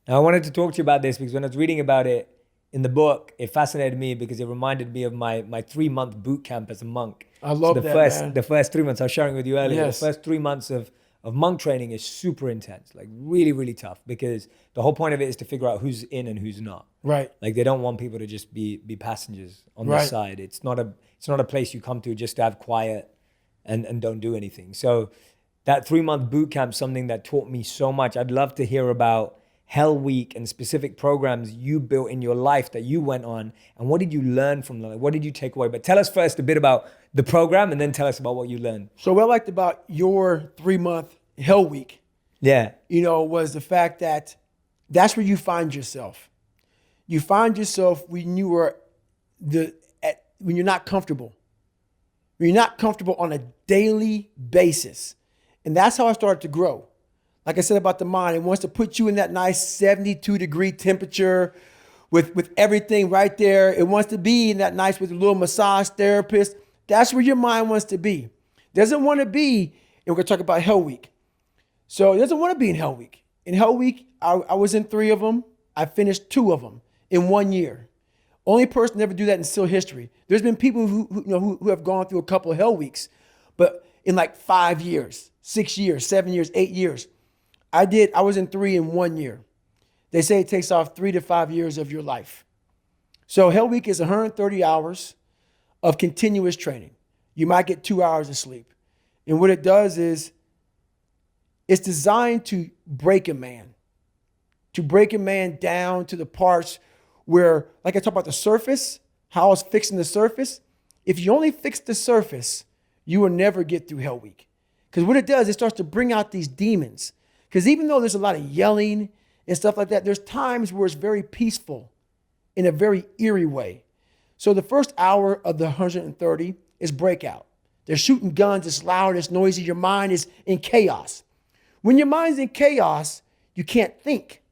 Now I wanted to talk to you about this because when I was reading about it in the book, it fascinated me because it reminded me of my 3-month boot camp as a monk. I love man. The first 3 months I was sharing with you earlier. Yes. The first 3 months of monk training is super intense, like really, really tough, because the whole point of it is to figure out who's in and who's not. Right. Like they don't want people to just be passengers on the side. It's not a place you come to just to have quiet and don't do anything. So that 3-month boot camp, something that taught me so much. I'd love to hear about Hell Week and specific programs you built in your life that you went on, and what did you learn from them? What did you take away? But tell us first a bit about the program and then tell us about what you learned. So what I liked about your 3-month Hell Week, was the fact that that's where you find yourself. You find yourself when you're not comfortable. When you're not comfortable on a daily basis. And that's how I started to grow. like I said about the mind, it wants to put you in that nice 72-degree temperature with everything right there. It wants to be in that nice with a little massage therapist. That's where your mind wants to be. Doesn't want to be, and we're going to talk about Hell Week. So it doesn't want to be in Hell Week. In Hell Week, I was in 3 of them. I finished 2 of them in 1 year. Only person to ever do that in SEAL history. There's been people who have gone through a couple of Hell Weeks, but in like 5 years, 6 years, 7 years, 8 years. I was in 3 in 1 year. They say it takes off 3 to 5 years of your life. So Hell Week is 130 hours of continuous training. You might get 2 hours of sleep. And what it does is it's designed to break a man down to the parts where, like I talked about the surface, how I was fixing the surface. If you only fix the surface, you will never get through Hell Week. Because what it does, it starts to bring out these demons. Because even though there's a lot of yelling and stuff like that, there's times where it's very peaceful in a very eerie way. So the first hour of the 130 is breakout. They're shooting guns, it's loud, it's noisy, your mind is in chaos. When your mind's in chaos, you can't think.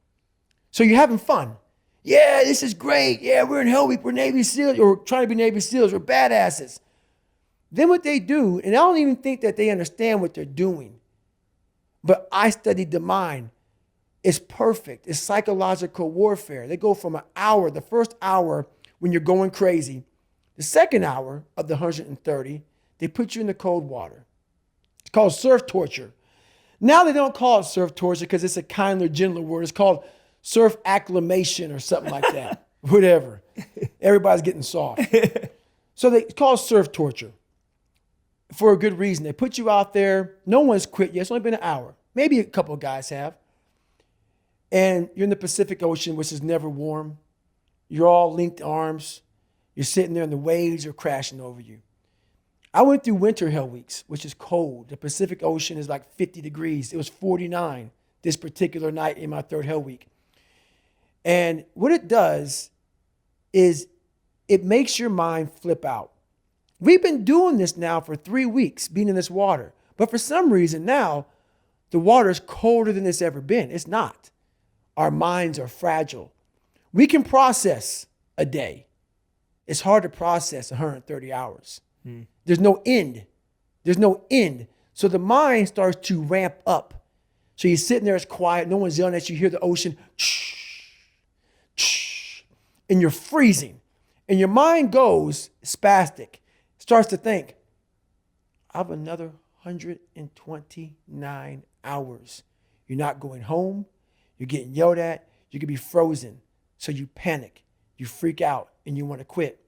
So you're having fun. Yeah, this is great. Yeah, we're in Hell Week, we're Navy SEALs, or trying to be Navy SEALs, we're badasses. Then what they do, and I don't even think that they understand what they're doing, but I studied the mind. It's perfect. It's psychological warfare. They go from an hour, the first hour when you're going crazy, the second hour of the 130, they put you in the cold water. It's called surf torture. Now they don't call it surf torture because it's a kinder, gentler word. It's called surf acclimation or something like that. Whatever. Everybody's getting soft. So they call it surf torture for a good reason. They put you out there. No one's quit yet. It's only been an hour. Maybe a couple of guys have. And you're in the Pacific Ocean, which is never warm. You're all linked arms. You're sitting there and the waves are crashing over you. I went through winter Hell Weeks, which is cold. The Pacific Ocean is like 50 degrees. It was 49 this particular night in my 3rd Hell Week. And what it does is it makes your mind flip out. We've been doing this now for 3 weeks, being in this water. But for some reason now, the water is colder than it's ever been. It's not. Our minds are fragile. We can process a day. It's hard to process 130 hours. There's no end. There's no end. So the mind starts to ramp up. So you're sitting there, it's quiet, no one's yelling at you, you hear the ocean, and you're freezing. And your mind goes spastic, starts to think, I have another 129 hours. You're not going home, you're getting yelled at, you could be frozen. So you panic, you freak out, and you want to quit.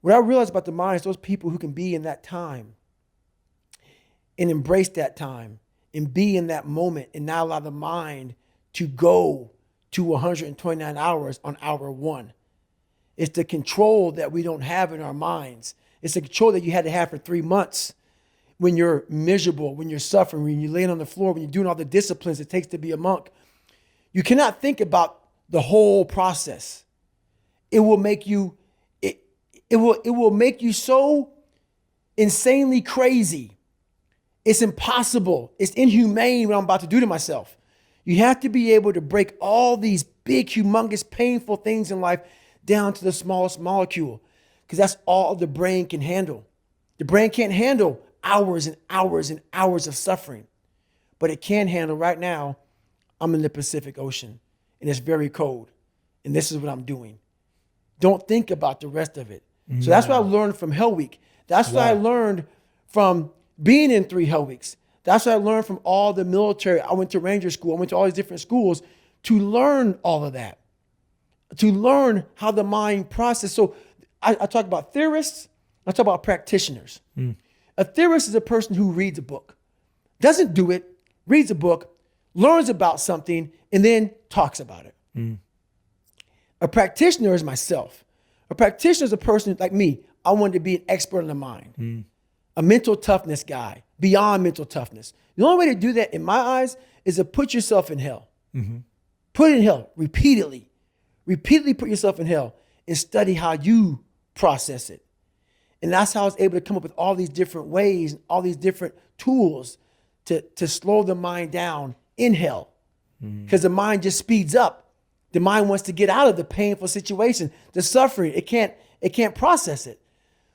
What I realized about the mind is those people who can be in that time and embrace that time and be in that moment and not allow the mind to go to 129 hours on hour 1. It's the control that we don't have in our minds. It's the control that you had to have for 3 months when you're miserable, when you're suffering, when you're laying on the floor, when you're doing all the disciplines it takes to be a monk. You cannot think about the whole process. It will make you It will make you so insanely crazy. It's impossible. It's inhumane what I'm about to do to myself. You have to be able to break all these big, humongous, painful things in life down to the smallest molecule, because that's all the brain can handle. The brain can't handle hours and hours and hours of suffering, but it can handle right now. I'm in the Pacific Ocean and it's very cold and this is what I'm doing. Don't think about the rest of it. So that's what I learned from Hell Week. That's what I learned from being in 3 Hell Weeks. That's what I learned from all the military. I went to Ranger School. I went to all these different schools to learn all of that, to learn how the mind processes. So I talk about theorists. I talk about practitioners. A theorist is a person who reads a book, doesn't do it, reads a book, learns about something, and then talks about it. A practitioner is myself. A practitioner is a person like me. I wanted to be an expert in the mind, a mental toughness guy, beyond mental toughness. The only way to do that, in my eyes, is to put yourself in hell. Put it in hell repeatedly. Repeatedly put yourself in hell and study how you process it. And that's how I was able to come up with all these different ways, all these different tools to slow the mind down in hell, because the mind just speeds up. The mind wants to get out of the painful situation, the suffering. It can't process it.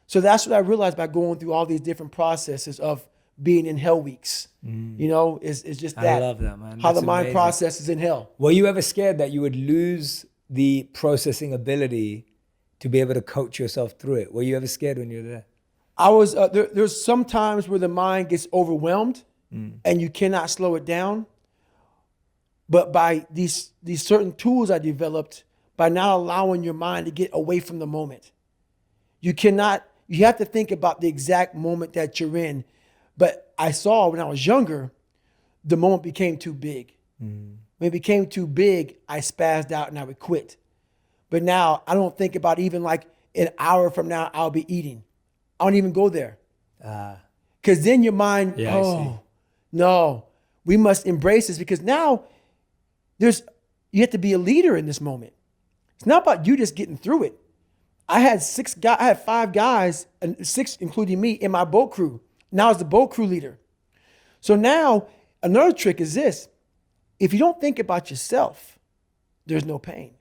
So that's what I realized by going through all these different processes of being in hell weeks. Is just that. I love that, man. How That's the mind amazing. processes in hell. Were you ever scared that you would lose the processing ability to be able to coach yourself through it? Were you ever scared when you were there? I was there's some times where the mind gets overwhelmed and you cannot slow it down. But by these certain tools I developed, by not allowing your mind to get away from the moment. You have to think about the exact moment that you're in. But I saw when I was younger, the moment became too big. When it became too big, I spazzed out and I would quit. But now I don't think about even like an hour from now, I'll be eating. I don't even go there. Because then your mind, no, we must embrace this, because now you have to be a leader in this moment. It's not about you just getting through it. I had 5 guys, and 6 including me, in my boat crew. Now I was the boat crew leader. So now another trick is this: if you don't think about yourself, there's no pain.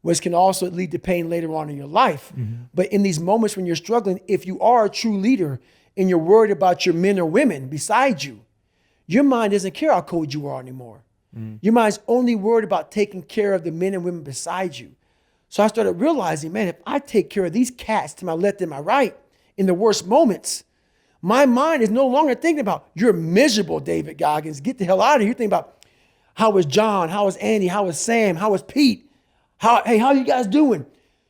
Which can also lead to pain later on in your life. But in these moments when you're struggling, if you are a true leader and you're worried about your men or women beside you, your mind doesn't care how cold you are anymore. Your mind's only worried about taking care of the men and women beside you. So I started realizing, man, if I take care of these cats to my left and my right in the worst moments, my mind is no longer thinking about, you're miserable, David Goggins, get the hell out of here. You're thinking about, how is John? How is Andy? How is Sam? How is Pete? How are you guys doing?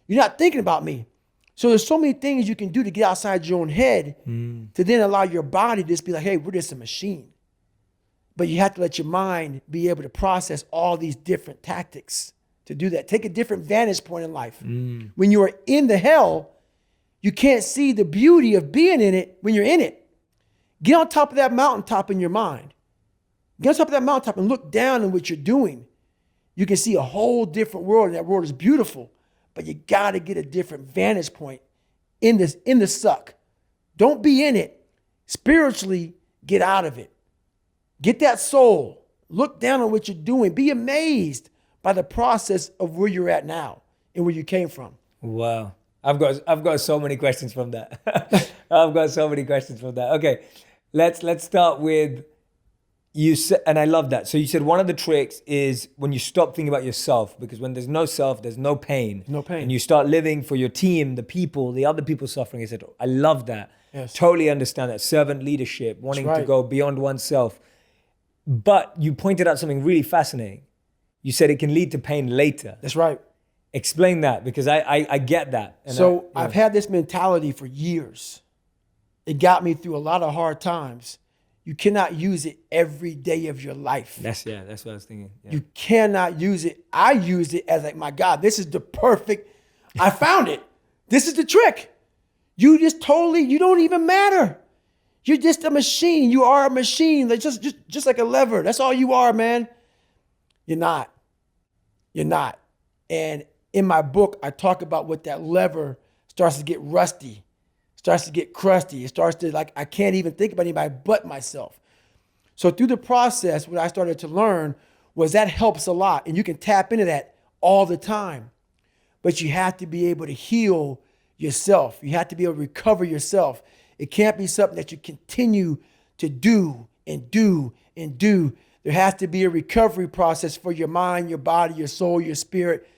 You're not thinking about me. So there's so many things you can do to get outside your own head to then allow your body to just be like, hey, we're just a machine. But you have to let your mind be able to process all these different tactics to do that. Take a different vantage point in life. When you are in the hell, you can't see the beauty of being in it when you're in it. Get on top of that mountaintop in your mind. Get on top of that mountaintop and look down on what you're doing. You can see a whole different world, and that world is beautiful. But you got to get a different vantage point in the suck. Don't be in it. Spiritually, get out of it. Get that soul. Look down on what you're doing. Be amazed by the process of where you're at now and where you came from. Wow. I've got so many questions from that. I've got so many questions from that. Okay, let's start with, you said, and I love that. So you said one of the tricks is when you stop thinking about yourself, because when there's no self, there's no pain. No pain. And you start living for your team, the people, the other people suffering. I said, I love that. Yes. Totally understand that. Servant leadership, wanting That's to right. go beyond oneself. But you pointed out something really fascinating. You said it can lead to pain later. That's right. Explain that, because I get that. And So I've had this mentality for years. It got me through a lot of hard times. You cannot use it every day of your life. That's what I was thinking. Yeah. You cannot use it. I used it as like, my God, this is the perfect, I found it. This is the trick. You don't even matter. You're just a machine. You are a machine. Like just like a lever. That's all you are, man. You're not. And in my book, I talk about what that lever starts to get rusty, starts to get crusty. It starts to, like, I can't even think about anybody but myself. So through the process, what I started to learn was that helps a lot. And you can tap into that all the time. But you have to be able to heal yourself. You have to be able to recover yourself. It can't be something that you continue to do and do and do. There has to be a recovery process for your mind, your body, your soul, your spirit.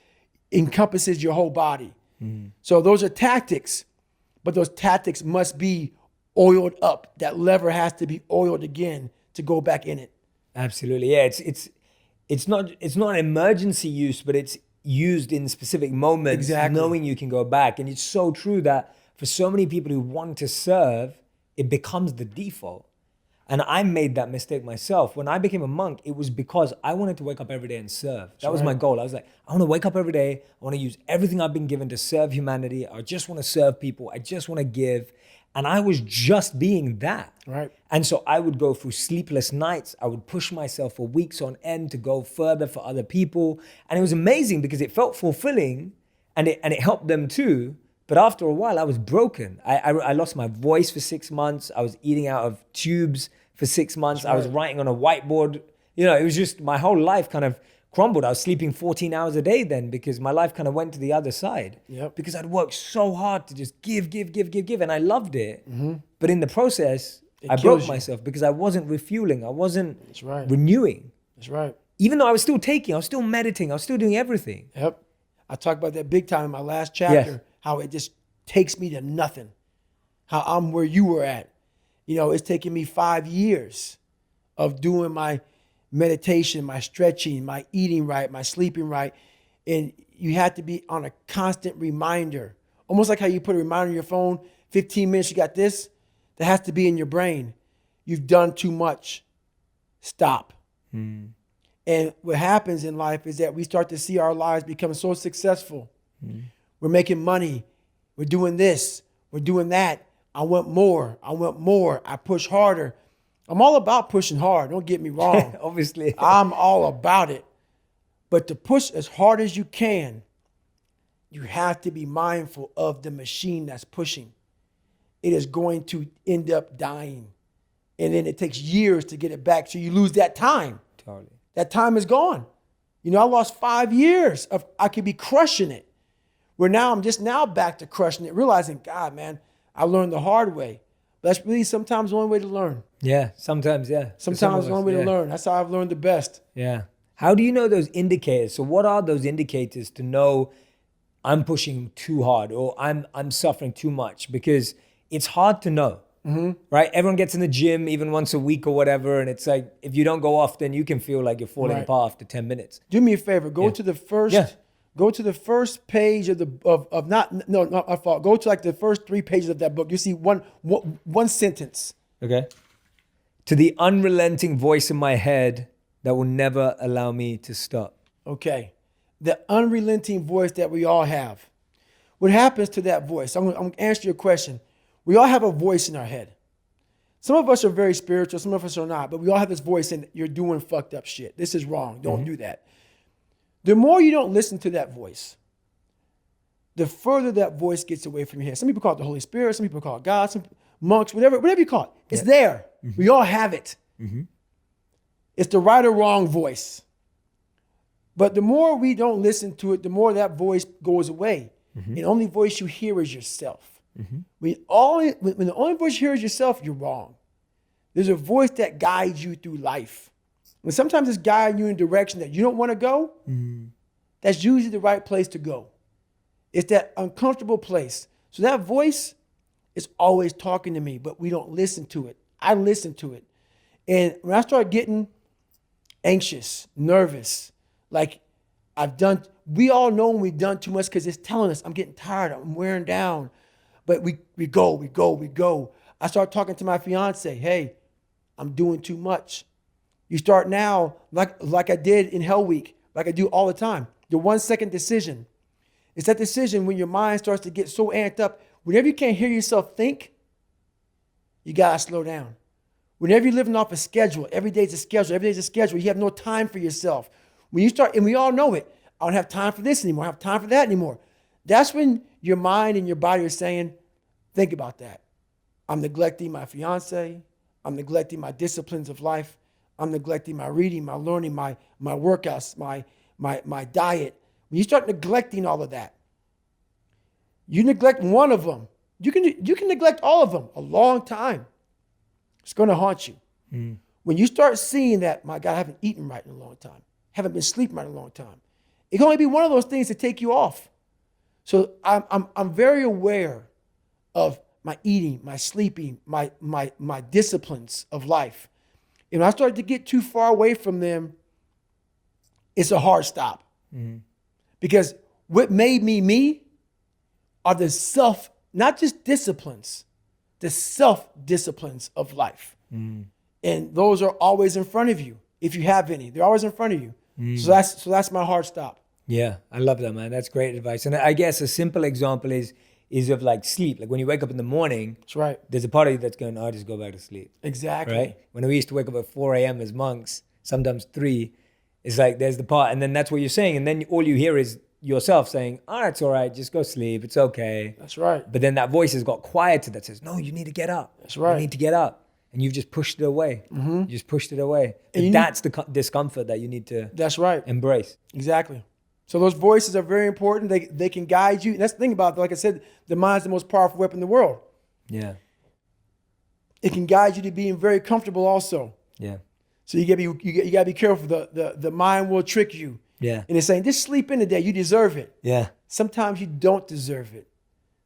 Encompasses your whole body. So those are tactics, but those tactics must be oiled up. That lever has to be oiled again to go back in it. Absolutely. Yeah, it's not an emergency use, but it's used in specific moments, Exactly. knowing you can go back. And it's so true that for so many people who want to serve, it becomes the default. And I made that mistake myself. When I became a monk, it was because I wanted to wake up every day and serve. That was my goal. I was like, I want to wake up every day. I want to use everything I've been given to serve humanity. I just want to serve people. I just want to give. And I was just being that. Right. And so I would go through sleepless nights. I would push myself for weeks on end to go further for other people. And it was amazing because it felt fulfilling and it helped them too. But after a while, I was broken. I lost my voice for 6 months. I was eating out of tubes for 6 months. I was writing on a whiteboard. You know, it was just my whole life kind of crumbled. I was sleeping 14 hours a day then because my life kind of went to the other side. Yep. Because I'd worked so hard to just give. And I loved it. But in the process, I broke myself because I wasn't refueling. I wasn't renewing. That's right. Even though I was still taking, I was still meditating, I was still doing everything. Yep. I talked about that big time in my last chapter, how it just takes me to nothing. How I'm where you were at. You know, it's taken me 5 years of doing my meditation, my stretching, my eating right, my sleeping right. And you have to be on a constant reminder. Almost like how you put a reminder on your phone, 15 minutes, you got this. That has to be in your brain. You've done too much. Stop. And what happens in life is that we start to see our lives become so successful. We're making money. We're doing this. We're doing that. I want more. I push harder. I'm all about pushing hard. Don't get me wrong. Obviously. I'm all about it. But to push as hard as you can, you have to be mindful of the machine that's pushing. It is going to end up dying. And then it takes years to get it back. So you lose that time. Totally. That time is gone. You know, I lost 5 years of I could be crushing it. Where now I'm just now back to crushing it, realizing, God, man, I learned the hard way. But that's really sometimes the only way to learn. Yeah, sometimes, yeah. Sometimes the only way to learn. That's how I've learned the best. Yeah. How do you know those indicators? So what are those indicators to know I'm pushing too hard or I'm suffering too much? Because it's hard to know, right? Everyone gets in the gym even once a week or whatever. And it's like, if you don't go often, you can feel like you're falling apart after 10 minutes. Do me a favor. Go to the first, go to the first page of not my fault. Go to like the first 3 pages of that book. You see one sentence. Okay. To the unrelenting voice in my head that will never allow me to stop. Okay. The unrelenting voice that we all have. What happens to that voice? I'm going to answer your question. We all have a voice in our head. Some of us are very spiritual. Some of us are not. But we all have this voice saying, you're doing fucked up shit. This is wrong. Don't do that. The more you don't listen to that voice, the further that voice gets away from your head. Some people call it the Holy Spirit. Some people call it God. Some monks, whatever you call it. It's there. We all have it. It's the right or wrong voice. But the more we don't listen to it, the more that voice goes away. And the only voice you hear is yourself. When the only voice you hear is yourself, you're wrong. There's a voice that guides you through life. And sometimes it's guiding you in a direction that you don't want to go. That's usually the right place to go. It's that uncomfortable place. So that voice is always talking to me, but we don't listen to it. I listen to it. And when I start getting anxious, nervous, like we all know when we've done too much because it's telling us, I'm getting tired, I'm wearing down. But we go. I start talking to my fiance, hey, I'm doing too much. You start now, like I did in Hell Week, like I do all the time, the 1 second decision. It's that decision when your mind starts to get so amped up. Whenever you can't hear yourself think, you gotta slow down. Whenever you're living off a schedule, every day's a schedule, you have no time for yourself. When you start, and we all know it, I don't have time for this anymore, I don't have time for that anymore. That's when your mind and your body are saying, think about that. I'm neglecting my fiance, I'm neglecting my disciplines of life, I'm neglecting my reading, my learning, my workouts, my diet. When you start neglecting all of that, you neglect one of them, you can neglect all of them a long time. It's going to haunt you. When you start seeing that, my God, I haven't eaten right in a long time, haven't been sleeping right in a long time, it can only be one of those things to take you off. So I'm very aware of my eating, my sleeping, my disciplines of life. And when I start to get too far away from them, it's a hard stop. Because what made me are the not just disciplines, the self-disciplines of life. And those are always in front of you. If you have any, they're always in front of you. So that's my hard stop. Yeah, I love that, man. That's great advice. And I guess a simple example is of like sleep. Like when you wake up in the morning, that's right. There's a part of you that's going, I'll just go back to sleep. Exactly. Right? When we used to wake up at 4 a.m. as monks, sometimes 3, it's like there's the part, and then that's what you're saying. And then all you hear is yourself saying, it's all right, just go sleep. It's okay. That's right. But then that voice has got quieter that says, no, you need to get up. That's right. You need to get up. and you've just pushed it away. You just pushed it away. And that's the discomfort that you need to That's right. embrace. Exactly. So those voices are very important. They can guide you. And that's the thing about it. Like I said, the mind's the most powerful weapon in the world. Yeah. It can guide you to being very comfortable also. Yeah. So you gotta be careful. The mind will trick you. Yeah. And it's saying, just sleep in today. You deserve it. Yeah. Sometimes you don't deserve it.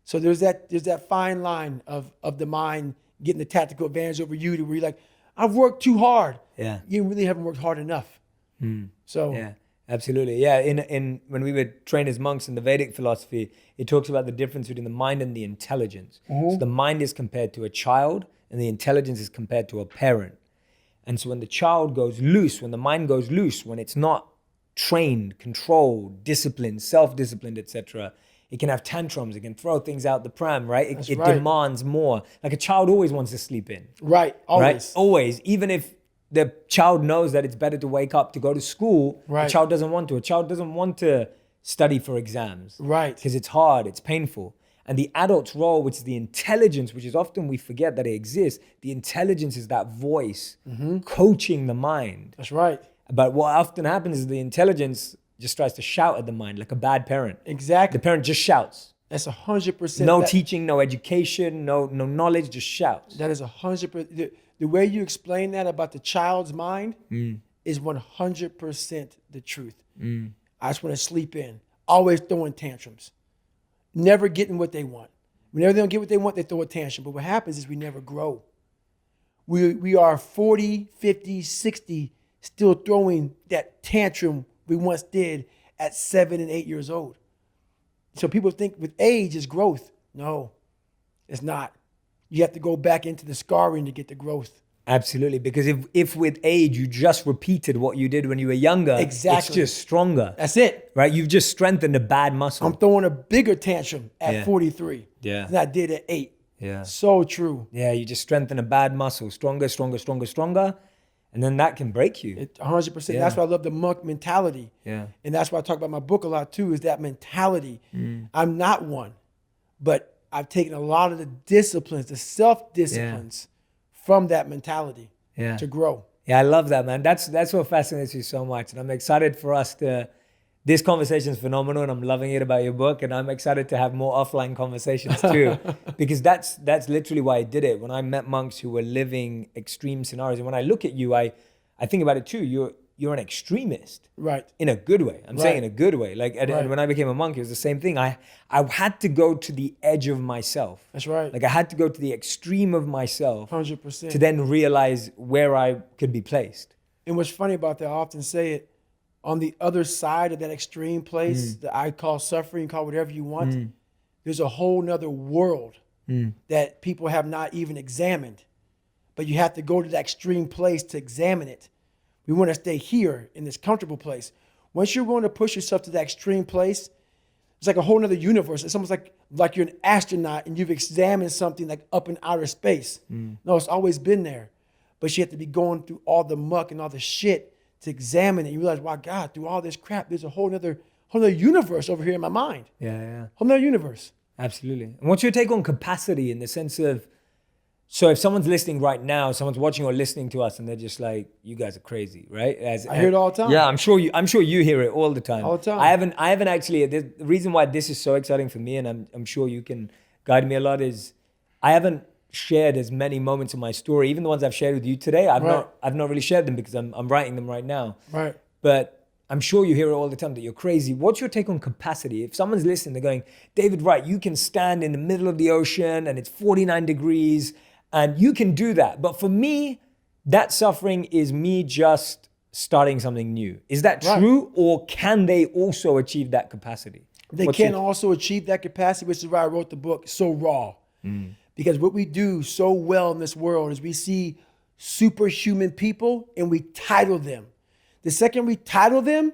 So there's that fine line of the mind getting the tactical advantage over you to where you're like, I've worked too hard. Yeah. You really haven't worked hard enough. So yeah, absolutely. Yeah. In when we were trained as monks in the Vedic philosophy, it talks about the difference between the mind and the intelligence. So the mind is compared to a child and the intelligence is compared to a parent. And so when the child goes loose, when the mind goes loose, when it's not trained, controlled, disciplined, self-disciplined, etc., it can have tantrums. It can throw things out the pram, right? It right. demands more. Like a child always wants to sleep in. right, always. Right? Always. Even if the child knows that it's better to wake up to go to school, Right. the child doesn't want to. A child doesn't want to study for exams. Right. Because it's hard, it's painful. And the adult's role, which is the intelligence, which is often we forget that it exists, the intelligence is that voice coaching the mind. That's right. But what often happens is the intelligence just tries to shout at the mind like a bad parent. Exactly. The parent just shouts. That's 100%. No teaching, no education, no knowledge, just shouts. That is 100%. The way you explain that about the child's mind is 100% the truth. I just want to sleep in. Always throwing tantrums. Never getting what they want. Whenever they don't get what they want, they throw a tantrum. But what happens is we never grow. We are 40, 50, 60, still throwing that tantrum we once did at 7 and 8 years old. So people think with age is growth. No, it's not. You have to go back into the scarring to get the growth. Absolutely, because if with age you just repeated what you did when you were younger, Exactly. it's just stronger. That's it. Right? You've just strengthened a bad muscle. I'm throwing a bigger tantrum at 43 Yeah. than I did at 8. Yeah. So true. Yeah, you just strengthen a bad muscle. Stronger, stronger, stronger, stronger. And then that can break you. 100%. Yeah. That's why I love the monk mentality. Yeah. And that's why I talk about my book a lot too, is that mentality. I'm not one, but I've taken a lot of the disciplines, the self-disciplines from that mentality to grow. Yeah, I love that, man. That's what fascinates you so much. And I'm excited for us to, this conversation is phenomenal and I'm loving it about your book. And I'm excited to have more offline conversations too, because that's literally why I did it. When I met monks who were living extreme scenarios, and when I look at you, I think about it too. You're an extremist. Right. In a good way. I'm saying in a good way. Like, and Right. when I became a monk, it was the same thing. I had to go to the edge of myself. That's right. Like I had to go to the extreme of myself 100%. to then realize where I could be placed. And what's funny about that, I often say it, on the other side of that extreme place that I call suffering, call whatever you want, there's a whole nother world that people have not even examined. But you have to go to that extreme place to examine it. We want to stay here in this comfortable place. Once you're willing to push yourself to that extreme place, it's like a whole nother universe. It's almost like you're an astronaut and you've examined something like up in outer space. No, it's always been there. But you have to be going through all the muck and all the shit to examine it. You realize, wow, God, through all this crap, there's a whole nother universe over here in my mind. Yeah. Whole nother universe. Absolutely. And what's your take on capacity in the sense of, so if someone's listening right now, someone's watching or listening to us and they're just like, you guys are crazy, right? I hear it all the time. Yeah, I'm sure you hear it all the time. All the time. I haven't actually, the reason why this is so exciting for me, and I'm sure you can guide me a lot, is I haven't shared as many moments of my story, even the ones I've shared with you today. I've not really shared them because I'm writing them right now. Right. But I'm sure you hear it all the time that you're crazy. What's your take on capacity? If someone's listening, they're going, David, right, you can stand in the middle of the ocean and it's 49 degrees and you can do that. But for me, that suffering is me just starting something new. Is that true? Or can they also achieve that capacity? They can also achieve that capacity, which is why I wrote the book, So Raw. Because what we do so well in this world is we see superhuman people and we title them. The second we title them,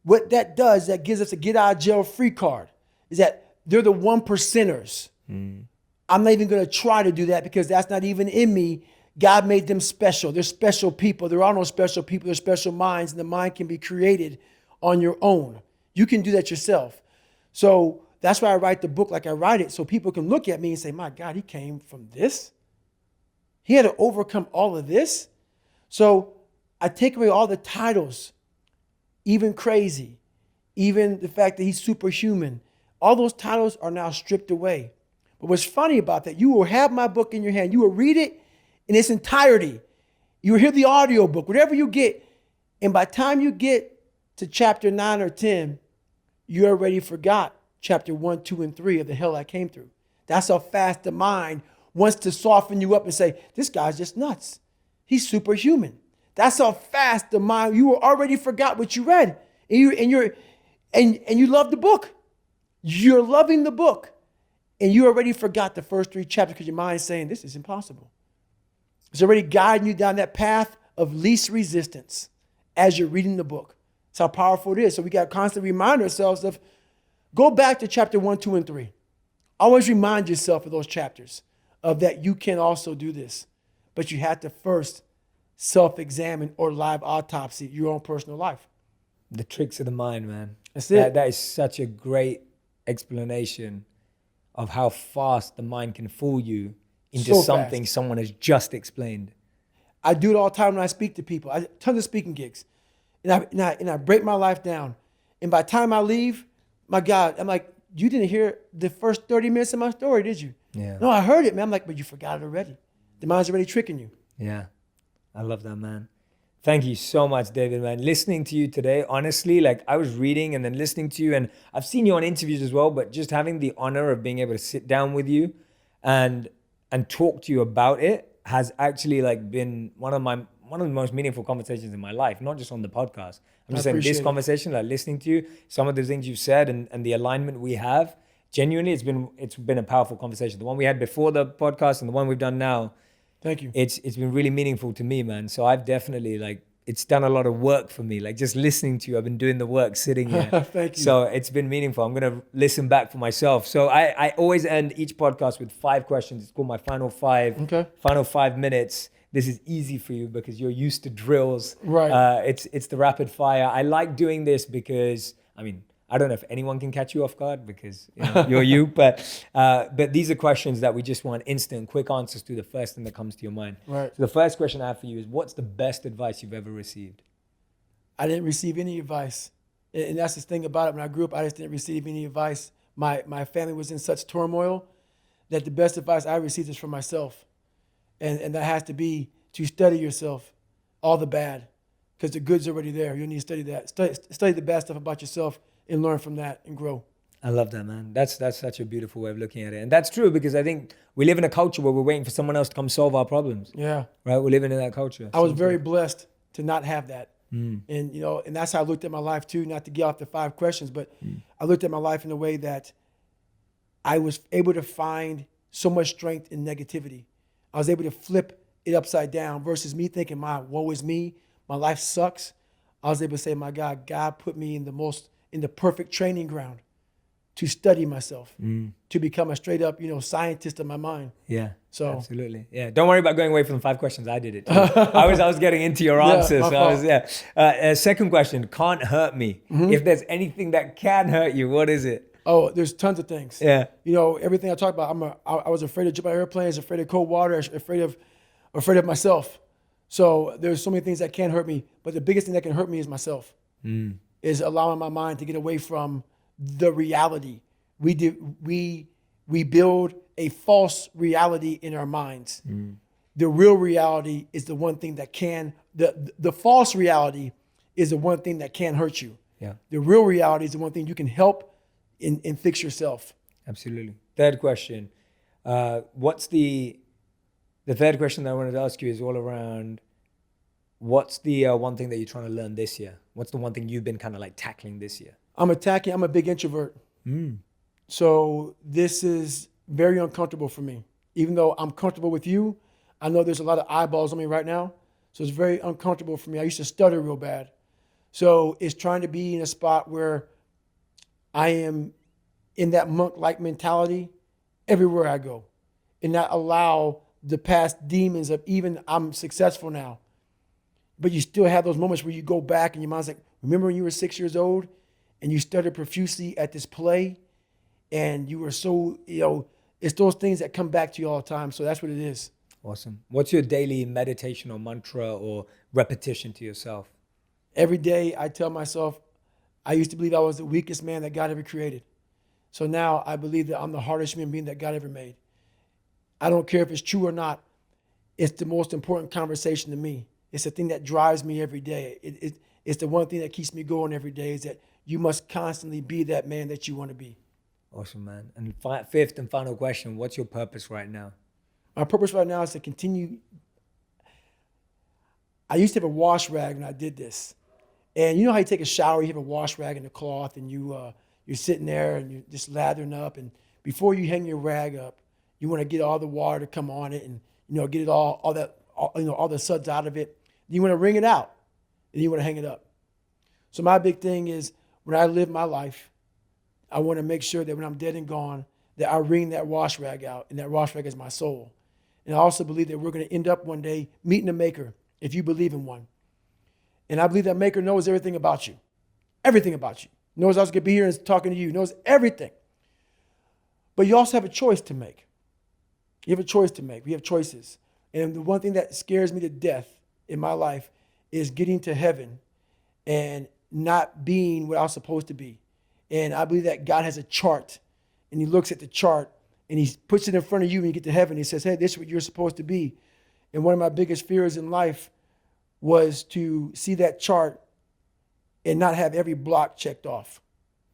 what that does, that gives us a get out of jail free card, is that they're the 1%ers. I'm not even going to try to do that because that's not even in me. God made them special. They're special people. There are no special people. They're special minds, and the mind can be created on your own. You can do that yourself. So that's why I write the book like I write it, so people can look at me and say, my God, he came from this? He had to overcome all of this. So I take away all the titles, even crazy, even the fact that he's superhuman. All those titles are now stripped away. But what's funny about that, you will have my book in your hand. You will read it in its entirety. You will hear the audio book, whatever you get. And by the time you get to chapter 9 or 10, you already forgot chapter 1, 2, and 3 of the hell I came through. That's how fast the mind wants to soften you up and say, this guy's just nuts. He's superhuman. That's how fast the mind, you already forgot what you read. And you love the book. You're loving the book. And you already forgot the first 3 chapters because your mind is saying, this is impossible. It's already guiding you down that path of least resistance as you're reading the book. That's how powerful it is. So we got to constantly remind ourselves of, go back to chapter 1, 2, and 3. Always remind yourself of those chapters, of that you can also do this. But you have to first self-examine or live autopsy your own personal life. The tricks of the mind, man. That's it. That is such a great explanation of how fast the mind can fool you into So something fast. someone has just explained. I do it all the time when I speak to people. I tons of speaking gigs. And I break my life down. And by the time I leave, my God, I'm like, you didn't hear the first 30 minutes of my story, did you? Yeah. No, I heard it, man. I'm like, but you forgot it already. The mind's already tricking you. Yeah. I love that, man. Thank you so much, David, man. Listening to you today, honestly, like I was reading and then listening to you, and I've seen you on interviews as well, but just having the honor of being able to sit down with you and talk to you about it has actually like been one of the most meaningful conversations in my life, not just on the podcast. I'm just saying this appreciate it. conversation, like listening to you, some of the things you've said and the alignment we have, genuinely, it's been a powerful conversation. The one we had before the podcast and the one we've done now, Thank you. it's been really meaningful to me, man. So I've definitely like, it's done a lot of work for me. Like just listening to you, I've been doing the work sitting here. Thank you. So it's been meaningful. I'm going to listen back for myself. So I always end each podcast with 5 questions. It's called my final 5. Okay. Final 5 minutes. This is easy for you because you're used to drills. Right. It's the rapid fire. I like doing this because, I mean, I don't know if anyone can catch you off guard because you're you, but these are questions that we just want instant, quick answers to the first thing that comes to your mind. Right. So the first question I have for you is, what's the best advice you've ever received? I didn't receive any advice. And that's the thing about it. When I grew up, I just didn't receive any advice. My family was in such turmoil that the best advice I received is from myself. And that has to be to study yourself, all the bad, because the good's already there. You need to study that. Study the bad stuff about yourself and learn from that and grow. I love that, man. That's such a beautiful way of looking at it. And that's true because I think we live in a culture where we're waiting for someone else to come solve our problems. Yeah. Right? We're living in that culture. I was very blessed to not have that. And, and that's how I looked at my life too, not to get off the 5 questions, but I looked at my life in a way that I was able to find so much strength in negativity. I was able to flip it upside down versus me thinking, woe is me, my life sucks. I was able to say, my God put me in the perfect training ground to study myself, to become a straight up, scientist of my mind. Yeah. So absolutely. Yeah. Don't worry about going away from the 5 questions. I did it too. I was getting into your answers. Second question, can't hurt me. If there's anything that can hurt you, what is it? Oh, there's tons of things. Yeah. Everything I talk about, I was afraid to jump out of airplanes, afraid of cold water, afraid of myself. So there's so many things that can hurt me, but the biggest thing that can hurt me is myself. Is allowing my mind to get away from the reality. We build a false reality in our minds. The real reality is the one thing that can, the false reality is the one thing that can hurt you. Yeah. The real reality is the one thing you can help and fix yourself. Absolutely. Third question. What's the third question that I wanted to ask you is all around, what's the one thing that you're trying to learn this year? What's the one thing you've been kind of like tackling this year? I'm a big introvert. So this is very uncomfortable for me. Even though I'm comfortable with you, I know there's a lot of eyeballs on me right now. So it's very uncomfortable for me. I used to stutter real bad. So it's trying to be in a spot where I am in that monk-like mentality everywhere I go and not allow the past demons of even I'm successful now. But you still have those moments where you go back and your mind's like, remember when you were 6 years old and you stuttered profusely at this play and you were so, it's those things that come back to you all the time. So that's what it is. Awesome. What's your daily meditation or mantra or repetition to yourself? Every day I tell myself, I used to believe I was the weakest man that God ever created. So now I believe that I'm the hardest human being that God ever made. I don't care if it's true or not. It's the most important conversation to me. It's the thing that drives me every day. It's the one thing that keeps me going every day, is that you must constantly be that man that you want to be. Awesome, man. And fifth and final question, what's your purpose right now? My purpose right now is to continue. I used to have a wash rag when I did this. And you know how you take a shower, you have a wash rag and a cloth, and you're sitting there and you're just lathering up. And before you hang your rag up, you want to get all the water to come on it and, get it all the suds out of it. You want to wring it out and you want to hang it up. So my big thing is, when I live my life, I want to make sure that when I'm dead and gone, that I wring that wash rag out, and that wash rag is my soul. And I also believe that we're going to end up one day meeting a maker, if you believe in one. And I believe that maker knows everything about you. Everything about you. Knows I was going to be here and talking to you. Knows everything. But you also have a choice to make. You have a choice to make. We have choices. And the one thing that scares me to death in my life is getting to heaven and not being what I was supposed to be. And I believe that God has a chart, and he looks at the chart and he puts it in front of you when you get to heaven. He says, hey, this is what you're supposed to be. And one of my biggest fears in life was to see that chart and not have every block checked off.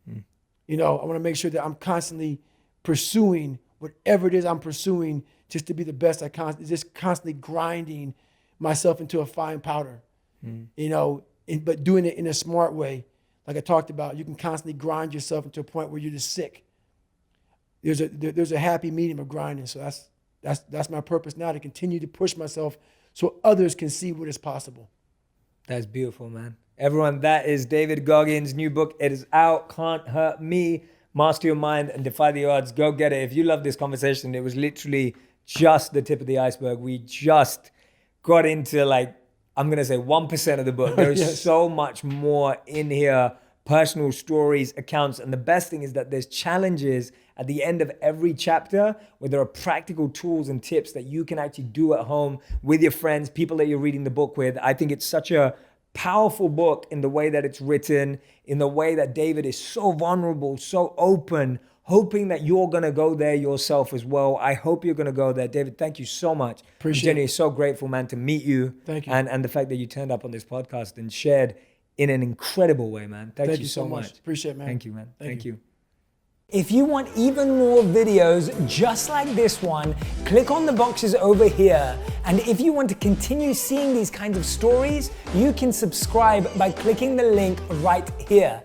I want to make sure that I'm constantly pursuing whatever it is I'm pursuing, just to be the best I can, just constantly grinding myself into a fine powder, but doing it in a smart way. Like I talked about, you can constantly grind yourself into a point where you're just sick. There's a happy medium of grinding. So that's my purpose now, to continue to push myself so others can see what is possible. That's beautiful, man. Everyone, that is David Goggins' new book. It is out. Can't Hurt Me. Master Your Mind and Defy the Odds. Go get it. If you love this conversation, it was literally just the tip of the iceberg. We just got into, I'm going to say 1% of the book. There's Yes. so much more in here. Personal stories, accounts. And the best thing is that there's challenges at the end of every chapter where there are practical tools and tips that you can actually do at home with your friends, people that you're reading the book with. I think it's such a powerful book in the way that it's written, in the way that David is so vulnerable, so open, hoping that you're going to go there yourself as well. I hope you're going to go there. David, thank you so much. Appreciate I'm genuinely it. so grateful, man, to meet you. Thank you. And the fact that you turned up on this podcast and shared in an incredible way, man. Thank you so much. Appreciate it, man. Thank you, man. Thank you. If you want even more videos just like this one, click on the boxes over here. And if you want to continue seeing these kinds of stories, you can subscribe by clicking the link right here.